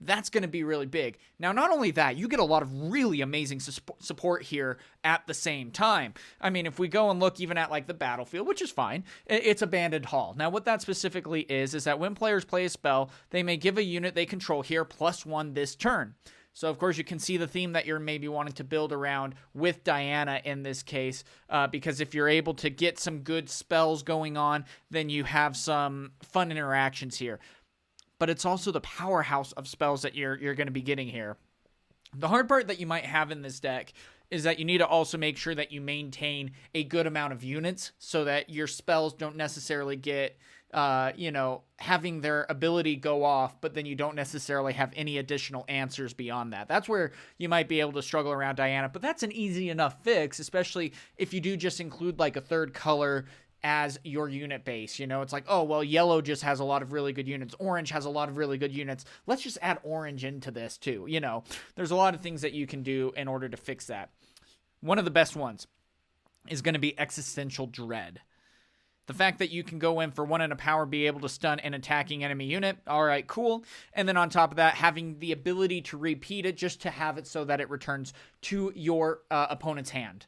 that's going to be really big. Now, not only that, you get a lot of really amazing support here at the same time. I mean, if we go and look even at like the battlefield, which is fine, it's Abandoned Hall. Now, what that specifically is that when players play a spell, they may give a unit they control here +1 this turn. So, of course, you can see the theme that you're maybe wanting to build around with Diana in this case, because if you're able to get some good spells going on, then you have some fun interactions here. But it's also the powerhouse of spells that you're going to be getting here. The hard part that you might have in this deck is that you need to also make sure that you maintain a good amount of units so that your spells don't necessarily get, having their ability go off, but then you don't necessarily have any additional answers beyond that. That's where you might be able to struggle around Diana, but that's an easy enough fix, especially if you do just include like a third color as your unit base. It's like, oh, well, yellow just has a lot of really good units. Orange has a lot of really good units. Let's just add orange into this too. There's a lot of things that you can do in order to fix that. One of the best ones is going to be Existential Dread. The fact that you can go in for 1 and a power, be able to stun an attacking enemy unit. All right, cool. And then on top of that, having the ability to repeat it just to have it so that it returns to your opponent's hand.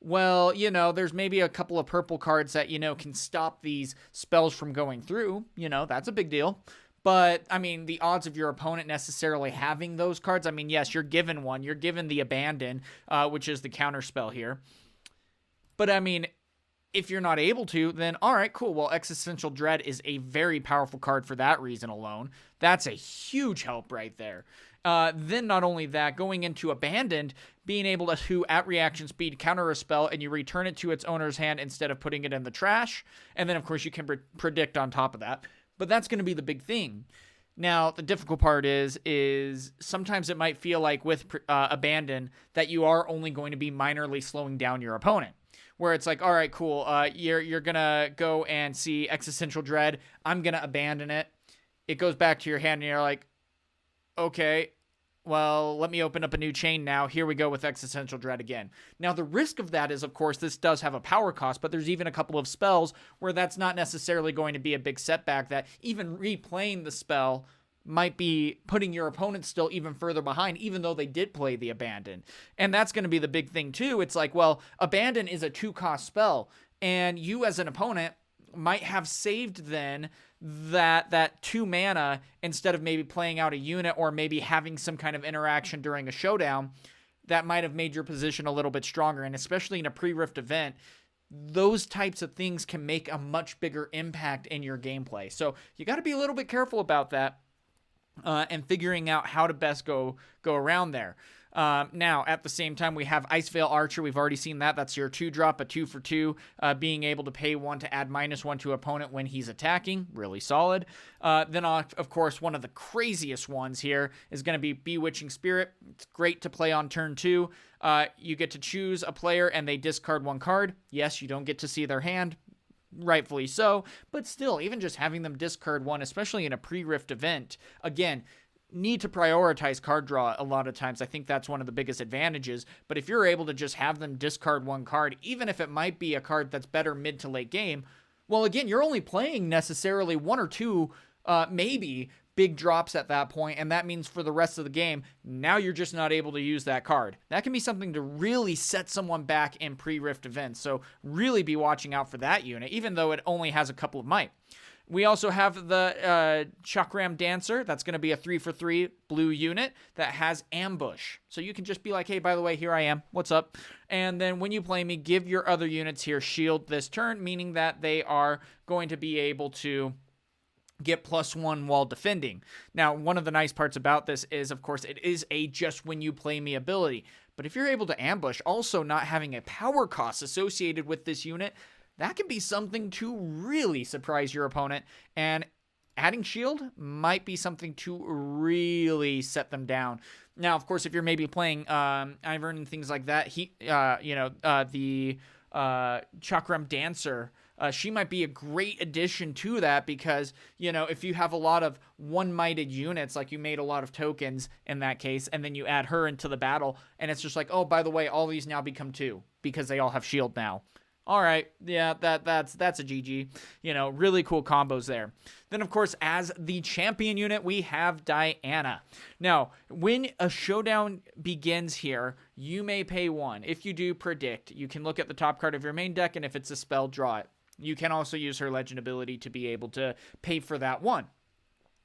Well, there's maybe a couple of purple cards that, can stop these spells from going through. That's a big deal. But, I mean, the odds of your opponent necessarily having those cards, I mean, yes, you're given one. You're given the Abandon, which is the counter spell here. But, I mean, if you're not able to, then all right, cool. Well, Existential Dread is a very powerful card for that reason alone. That's a huge help right there. Then not only that, going into Abandoned, being able to, at reaction speed, counter a spell, and you return it to its owner's hand instead of putting it in the trash. And then, of course, you can predict on top of that. But that's going to be the big thing. Now, the difficult part is sometimes it might feel like with Abandon that you are only going to be minorly slowing down your opponent. Where it's like, all right, cool, you're going to go and see Existential Dread. I'm going to abandon it. It goes back to your hand, and you're like, okay, well, let me open up a new chain now. Here we go with Existential Dread again. Now, the risk of that is, of course, this does have a power cost, but there's even a couple of spells where that's not necessarily going to be a big setback, that even replaying the spell might be putting your opponent still even further behind, even though they did play the Abandon. And that's going to be the big thing, too. It's like, well, Abandon is a 2-cost spell, and you as an opponent might have saved then that 2 mana instead of maybe playing out a unit or maybe having some kind of interaction during a showdown that might have made your position a little bit stronger. And especially in a pre-Rift event, those types of things can make a much bigger impact in your gameplay. So you got to be a little bit careful about that and figuring out how to best go around there. Now, at the same time, we have Iceveil Archer. We've already seen that. That's your 2-drop, a 2 for 2, being able to pay 1 to add -1 to opponent when he's attacking. Really solid. Then, of course, one of the craziest ones here is going to be Bewitching Spirit. It's great to play on turn 2. You get to choose a player and they discard 1 card. Yes, you don't get to see their hand. rightfully so, but still, even just having them discard one, especially in a pre-Rift event, again, need to prioritize card draw a lot of times. I think that's one of the biggest advantages, but if you're able to just have them discard one card, even if it might be a card that's better mid to late game, well, again, you're only playing necessarily one or two, maybe, big drops at that point, and that means for the rest of the game, now you're just not able to use that card. That can be something to really set someone back in pre-Rift events, so really be watching out for that unit, even though it only has a couple of might. We also have the Chakram Dancer. That's going to be a 3-for-3 blue unit that has Ambush. So you can just be like, hey, by the way, here I am. What's up? And then when you play me, give your other units here shield this turn, meaning that they are going to be able to get +1 while defending. Now, one of the nice parts about this is, of course, it is a just when you play me ability. But if you're able to ambush, also not having a power cost associated with this unit, that can be something to really surprise your opponent, and adding shield might be something to really set them down. Now, of course, if you're maybe playing Ivern and things like that, the Chakram Dancer, she might be a great addition to that because, if you have a lot of one-mighted units, like you made a lot of tokens in that case, and then you add her into the battle, and it's just like, oh, by the way, all these now become 2 because they all have shield now. All right, yeah, that's a GG. Really cool combos there. Then, of course, as the champion unit, we have Diana. Now, when a showdown begins here, you may pay 1. If you do, predict. You can look at the top card of your main deck, and if it's a spell, draw it. You can also use her legend ability to be able to pay for that 1.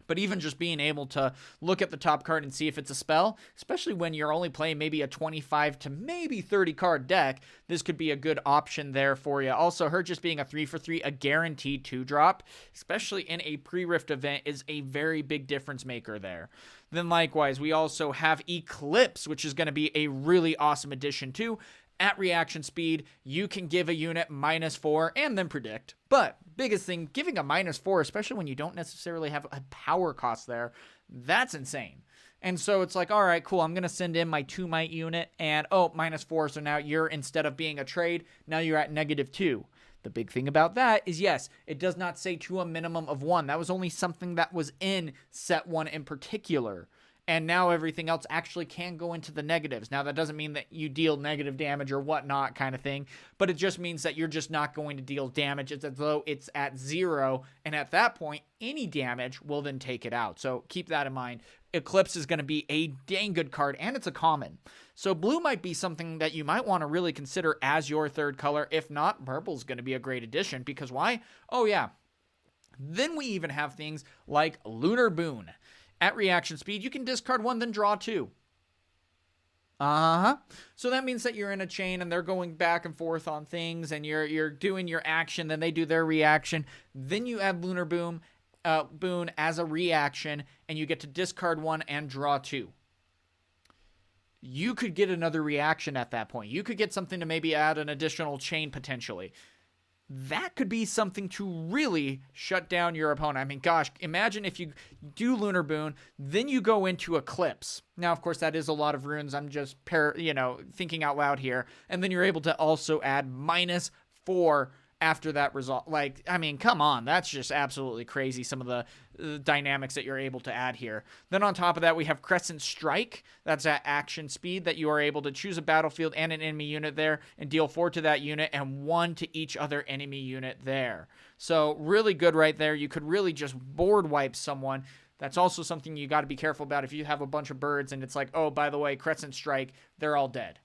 But even just being able to look at the top card and see if it's a spell, especially when you're only playing maybe a 25 to maybe 30 card deck, this could be a good option there for you. Also, her just being a 3-for-3, a guaranteed 2-drop, especially in a pre-Rift event, is a very big difference maker there. Then likewise, we also have Eclipse, which is going to be a really awesome addition too. At reaction speed, you can give a unit -4 and then predict. But biggest thing, giving a -4, especially when you don't necessarily have a power cost there, that's insane. And so it's like, all right, cool, I'm going to send in my 2-might unit, and -4, so now you're, instead of being a trade, now you're at -2. The big thing about that is, yes, it does not say to a minimum of 1. That was only something that was in set 1 in particular. And now everything else actually can go into the negatives. Now, that doesn't mean that you deal negative damage or whatnot kind of thing, but it just means that you're just not going to deal damage. It's as though it's at 0, and at that point, any damage will then take it out. So keep that in mind. Eclipse is going to be a dang good card, and it's a common. So blue might be something that you might want to really consider as your third color. If not, purple is going to be a great addition, because why? Oh, yeah. Then we even have things like Lunar Boon. At reaction speed, you can discard 1, then draw 2. So that means that you're in a chain and they're going back and forth on things, and you're doing your action, then they do their reaction. Then you add Lunar Boon as a reaction, and you get to discard 1 and draw 2. You could get another reaction at that point. You could get something to maybe add an additional chain potentially. That could be something to really shut down your opponent. I mean, gosh, imagine if you do Lunar Boon, then you go into Eclipse. Now, of course, that is a lot of runes. I'm just, thinking out loud here. And then you're able to also add -4 after that result. Like, I mean, come on. That's just absolutely crazy, some of the dynamics that you're able to add here. Then on top of that, we have Crescent Strike. That's at action speed, that you are able to choose a battlefield and an enemy unit there and deal 4 to that unit and 1 to each other enemy unit there. So really good right there. You could really just board wipe someone. That's also something you got to be careful about if you have a bunch of birds and it's like, oh, by the way, Crescent Strike, they're all dead.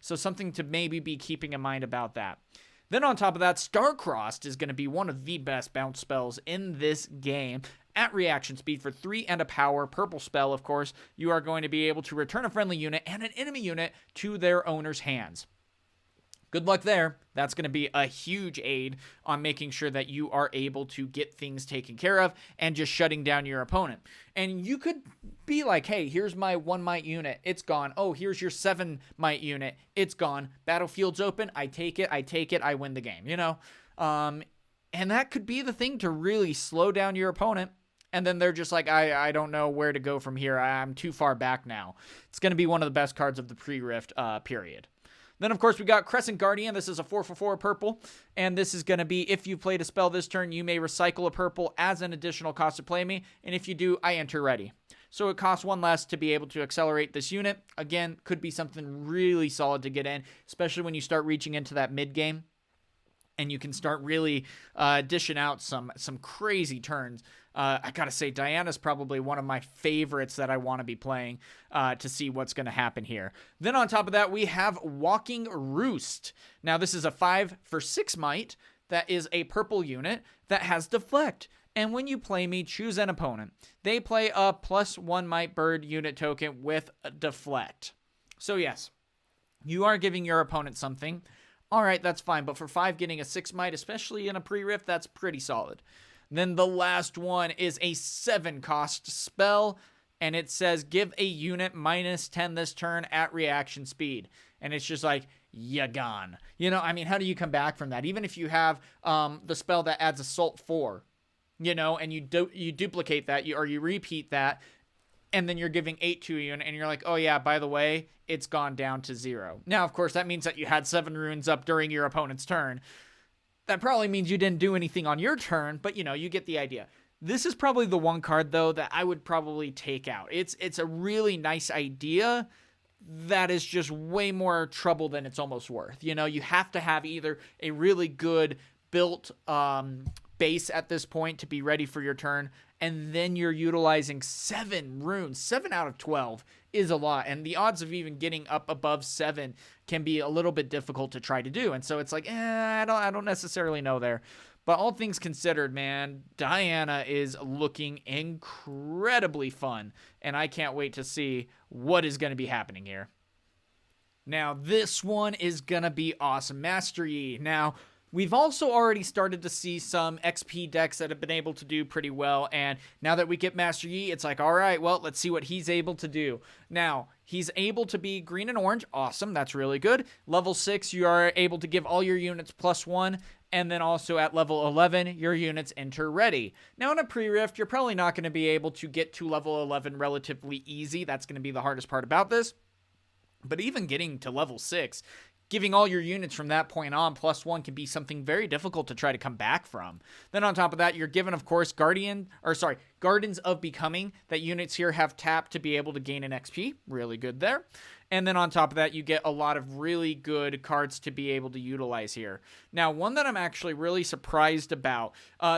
So something to maybe be keeping in mind about that. Then on top of that, Starcrossed is going to be one of the best bounce spells in this game. At reaction speed for 3 and a power, purple spell, of course, you are going to be able to return a friendly unit and an enemy unit to their owner's hands. Good luck there. That's going to be a huge aid on making sure that you are able to get things taken care of and just shutting down your opponent. And you could be like, hey, here's my 1-might unit. It's gone. Oh, here's your 7-might unit. It's gone. Battlefield's open. I take it. I win the game, And that could be the thing to really slow down your opponent. And then they're just like, I don't know where to go from here. I'm too far back now. It's going to be one of the best cards of the pre-Rift period. Then, of course, we got Crescent Guardian. This is a 4/4 purple, and this is going to be, if you played a spell this turn, you may recycle a purple as an additional cost to play me, and if you do, I enter ready. So it costs 1 less to be able to accelerate this unit. Again, could be something really solid to get in, especially when you start reaching into that mid game, and you can start really dishing out some crazy turns. I gotta say, Diana's probably one of my favorites that I want to be playing to see what's going to happen here. Then on top of that, we have Walking Roost. Now, this is a 5 for 6 might that is a purple unit that has Deflect. And when you play me, choose an opponent. They play a +1 might bird unit token with Deflect. So yes, you are giving your opponent something. All right, that's fine. But for 5, getting a 6 might, especially in a pre-rift, that's pretty solid. Then the last one is a 7 cost spell, and it says give a unit -10 this turn at reaction speed. And it's just like, you're gone. You know, I mean, how do you come back from that? Even if you have the spell that adds Assault 4, you know, and you duplicate that, or you repeat that, and then you're giving 8 to a unit, and you're like, oh yeah, by the way, it's gone down to 0. Now, of course, that means that you had 7 runes up during your opponent's turn. That probably means you didn't do anything on your turn, but, you know, you get the idea. This is probably the one card, though, that I would probably take out. It's a really nice idea that is just way more trouble than it's almost worth. You know, you have to have either a really good built base at this point to be ready for your turn, and then you're utilizing 7 runes. 7 out of 12 is a lot, and the odds of even getting up above 7 can be a little bit difficult to try to do. And so it's like, I don't necessarily know there. But all things considered, man, Diana is looking incredibly fun, and I can't wait to see what is going to be happening here. Now, this one is going to be awesome. Master Yi. Now, we've also already started to see some XP decks that have been able to do pretty well, and now that we get Master Yi, it's like, all right, well, let's see what he's able to do. Now, he's able to be green and orange. Awesome, that's really good. Level 6, you are able to give all your units +1, and then also at level 11, your units enter ready. Now, in a pre-rift, you're probably not going to be able to get to level 11 relatively easy. That's going to be the hardest part about this. But even getting to level 6, giving all your units from that point on +1 can be something very difficult to try to come back from. Then on top of that, you're given, of course, Gardens of Becoming. That units here have tapped to be able to gain an XP. Really good there. And then on top of that, you get a lot of really good cards to be able to utilize here. Now, one that I'm actually really surprised about,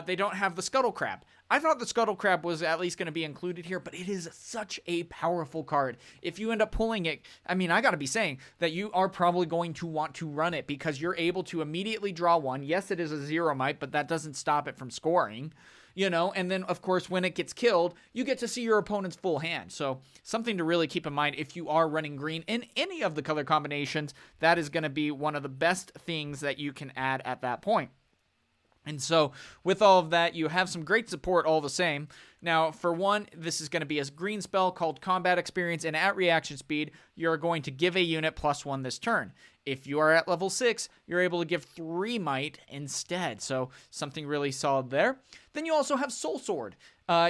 they don't have the Scuttle Crab. I thought the Scuttle Crab was at least going to be included here, but it is such a powerful card. If you end up pulling it, I mean, I got to be saying that you are probably going to want to run it because you're able to immediately draw 1. Yes, it is a 0 might, but that doesn't stop it from scoring. You know, and then, of course, when it gets killed, you get to see your opponent's full hand. So something to really keep in mind if you are running green in any of the color combinations, that is going to be one of the best things that you can add at that point. And so with all of that, you have some great support all the same. Now, for one, this is going to be a green spell called Combat Experience, and at reaction speed, you're going to give a unit +1 this turn. If you are at level 6, you're able to give 3 might instead, so something really solid there. Then you also have Soul Sword.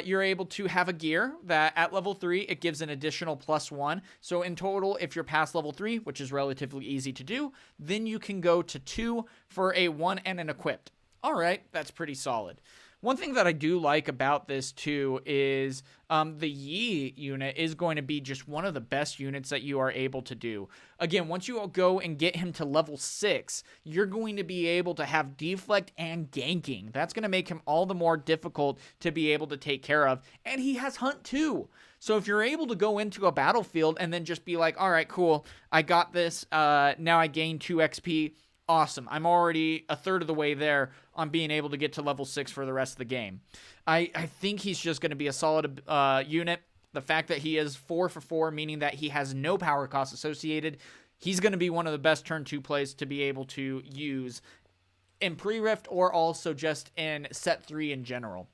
You're able to have a gear that at level 3, it gives an additional +1. So in total, if you're past level 3, which is relatively easy to do, then you can go to 2 for a 1 and an equipped. All right, that's pretty solid. One thing that I do like about this too is the Yi unit is going to be just one of the best units that you are able to do. Again, once you go and get him to level 6, you're going to be able to have deflect and ganking. That's going to make him all the more difficult to be able to take care of. And he has hunt too. So if you're able to go into a battlefield and then just be like, all right, cool, I got this. Now I gain 2 XP. Awesome. I'm already a third of the way there on being able to get to level 6 for the rest of the game. I think he's just going to be a solid unit. The fact that he is 4 for 4, meaning that he has no power cost associated, he's going to be one of the best turn 2 plays to be able to use in pre-rift or also just in set 3 in general.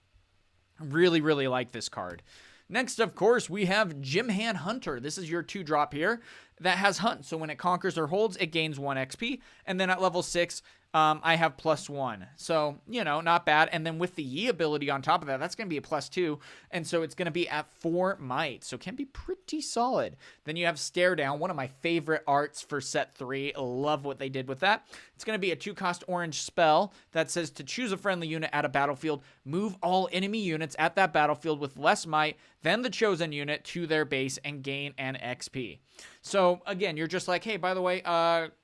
Really, really like this card. Next, of course, we have Jhin Hunter. This is your 2-drop here. that has Hunt. So when it conquers or holds, it gains 1 XP. And then at level 6, I have +1. So, not bad. And then with the Yi ability on top of that, that's going to be a +2. And so it's going to be at 4 might. So it can be pretty solid. Then you have Stare Down, one of my favorite arts for set 3. Love what they did with that. It's going to be a 2-cost orange spell that says to choose a friendly unit at a battlefield, move all enemy units at that battlefield with less might than the chosen unit to their base and gain an XP. So again, you're just like, hey, by the way,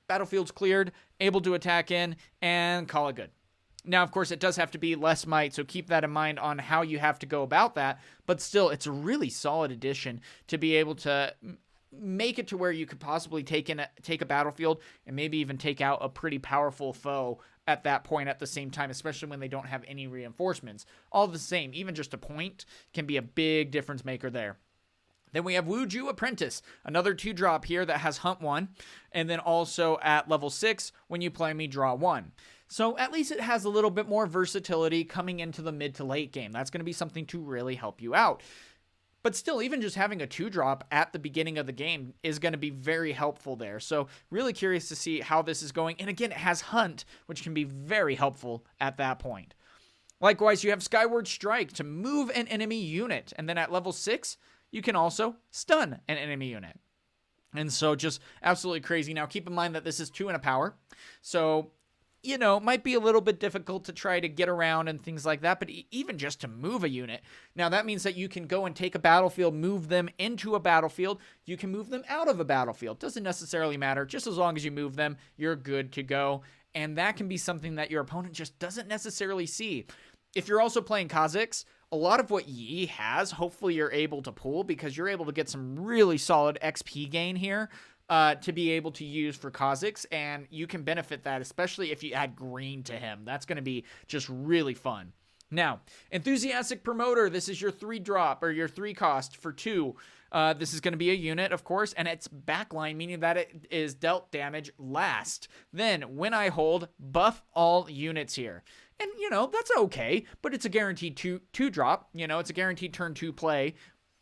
battlefield's cleared, able to attack in, and call it good. Now, of course, it does have to be less might, so keep that in mind on how you have to go about that. But still, it's a really solid addition to be able to make it to where you could possibly take a battlefield and maybe even take out a pretty powerful foe at that point at the same time, especially when they don't have any reinforcements. All the same, even just a point can be a big difference maker there. Then we have Wuju Apprentice, another 2-drop here that has Hunt 1, and then also at level 6, when you play me, draw 1. So at least it has a little bit more versatility coming into the mid to late game. That's going to be something to really help you out. But still, even just having a 2-drop at the beginning of the game is going to be very helpful there. So really curious to see how this is going. And again, it has Hunt, which can be very helpful at that point. Likewise, you have Skyward Strike to move an enemy unit. And then at level 6, you can also stun an enemy unit. And so just absolutely crazy. Now, keep in mind that this is 2 and a power. So, might be a little bit difficult to try to get around and things like that. But even just to move a unit. Now, that means that you can go and take a battlefield, move them into a battlefield. You can move them out of a battlefield. Doesn't necessarily matter. Just as long as you move them, you're good to go. And that can be something that your opponent just doesn't necessarily see. If you're also playing Kha'Zix, a lot of what Yi has, hopefully you're able to pull because you're able to get some really solid XP gain here to be able to use for Kha'Zix, and you can benefit that, especially if you add green to him. That's going to be just really fun. Now, Enthusiastic Promoter, this is your 3-drop or your 3-cost for 2. This is going to be a unit, of course, and it's backline, meaning that it is dealt damage last. Then, when I hold, buff all units here. And, that's okay, but it's a guaranteed 2-drop. It's a guaranteed turn 2 play.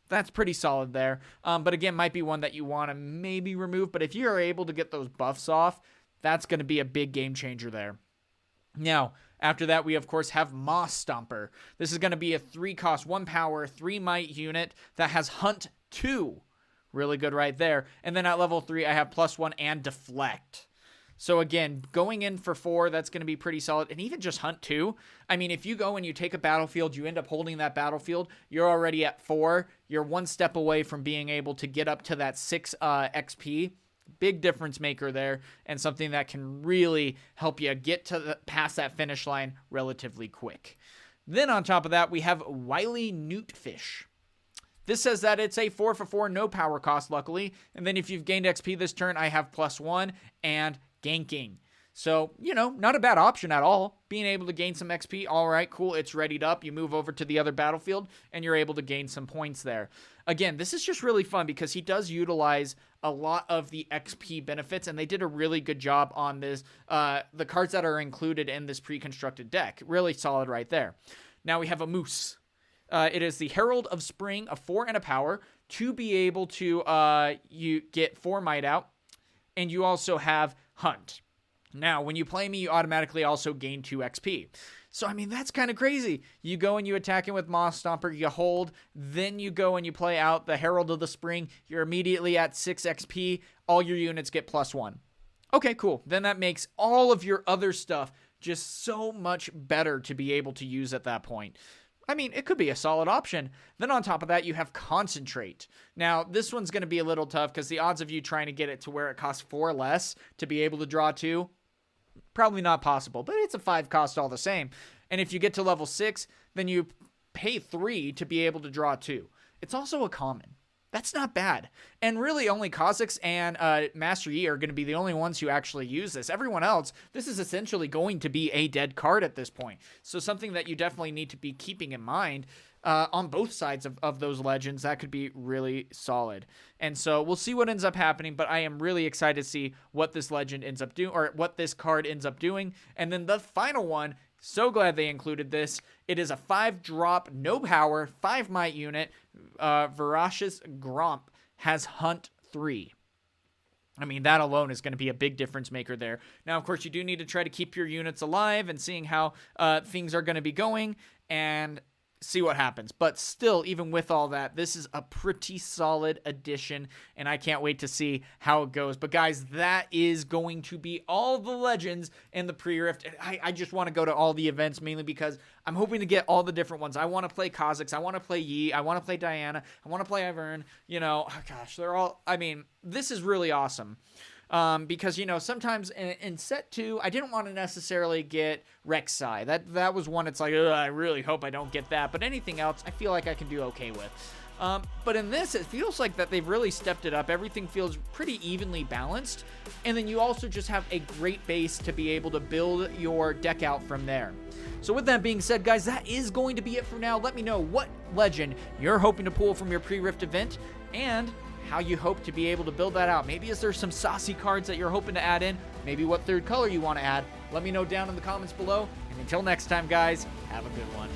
That's pretty solid there. But again, might be one that you want to maybe remove. But if you are able to get those buffs off, that's going to be a big game changer there. Now, after that, we, of course, have Moss Stomper. This is going to be a 3-cost, 1 power, 3 might unit that has Hunt 2. Really good right there. And then at level 3, I have +1 and Deflect. So again, going in for 4, that's going to be pretty solid. And even just Hunt 2. I mean, if you go and you take a battlefield, you end up holding that battlefield, you're already at 4. You're 1 step away from being able to get up to that 6 XP. Big difference maker there, and something that can really help you get to past that finish line relatively quick. Then on top of that, we have Wily Newtfish. This says that it's a 4/4, no power cost, luckily. And then if you've gained XP this turn, I have +1 and ganking. So, not a bad option at all. Being able to gain some XP, all right, cool, it's readied up. You move over to the other battlefield, and you're able to gain some points there. Again, this is just really fun because he does utilize a lot of the XP benefits, and they did a really good job on this. The cards that are included in this pre-constructed deck. Really solid right there. Now we have a Moose. It is the Herald of Spring, a 4 and a power, to be able to you get 4 might out, and you also have Hunt. Now, when you play me, you automatically also gain 2 XP. So, I mean, that's kind of crazy. You go and you attack him with Moss Stomper, you hold, then you go and you play out the Herald of the Spring, you're immediately at 6 XP, all your units get +1. Okay, cool. Then that makes all of your other stuff just so much better to be able to use at that point. I mean, it could be a solid option. Then on top of that, you have Concentrate. Now, this one's going to be a little tough because the odds of you trying to get it to where it costs 4 less to be able to draw 2, probably not possible, but it's a 5 cost all the same. And if you get to level 6, then you pay 3 to be able to draw 2. It's also a common. That's not bad. And really only Kha'Zix and Master Yi are going to be the only ones who actually use this. Everyone else, this is essentially going to be a dead card at this point. So something that you definitely need to be keeping in mind on both sides of those legends. That could be really solid. And so we'll see what ends up happening, but I am really excited to see what this legend ends up doing, or what this card ends up doing. And then the final one, so glad they included this. It is a 5-drop, no power, 5 might unit. Voracious Gromp has Hunt 3. I mean, that alone is going to be a big difference maker there. Now, of course, you do need to try to keep your units alive and seeing how things are going to be going and see what happens. But still, even with all that, this is a pretty solid addition, and I can't wait to see how it goes. But guys, that is going to be all the legends in the pre-rift. I just want to go to all the events, mainly because I'm hoping to get all the different ones. I want to play Kha'Zix, I want to play Yi, I want to play Diana, I want to play Ivern. You know, oh gosh, they're all, I mean, this is really awesome. Because, you know, sometimes in set 2, I didn't want to necessarily get Rek'Sai. That was one, it's like, I really hope I don't get that. But anything else, I feel like I can do okay with. But in this, it feels like that they've really stepped it up. Everything feels pretty evenly balanced. And then you also just have a great base to be able to build your deck out from there. So with that being said, guys, that is going to be it for now. Let me know what legend you're hoping to pull from your pre-rift event and how you hope to be able to build that out. Maybe is there some saucy cards that you're hoping to add in? Maybe what third color you want to add? Let me know down in the comments below. And until next time, guys, have a good one.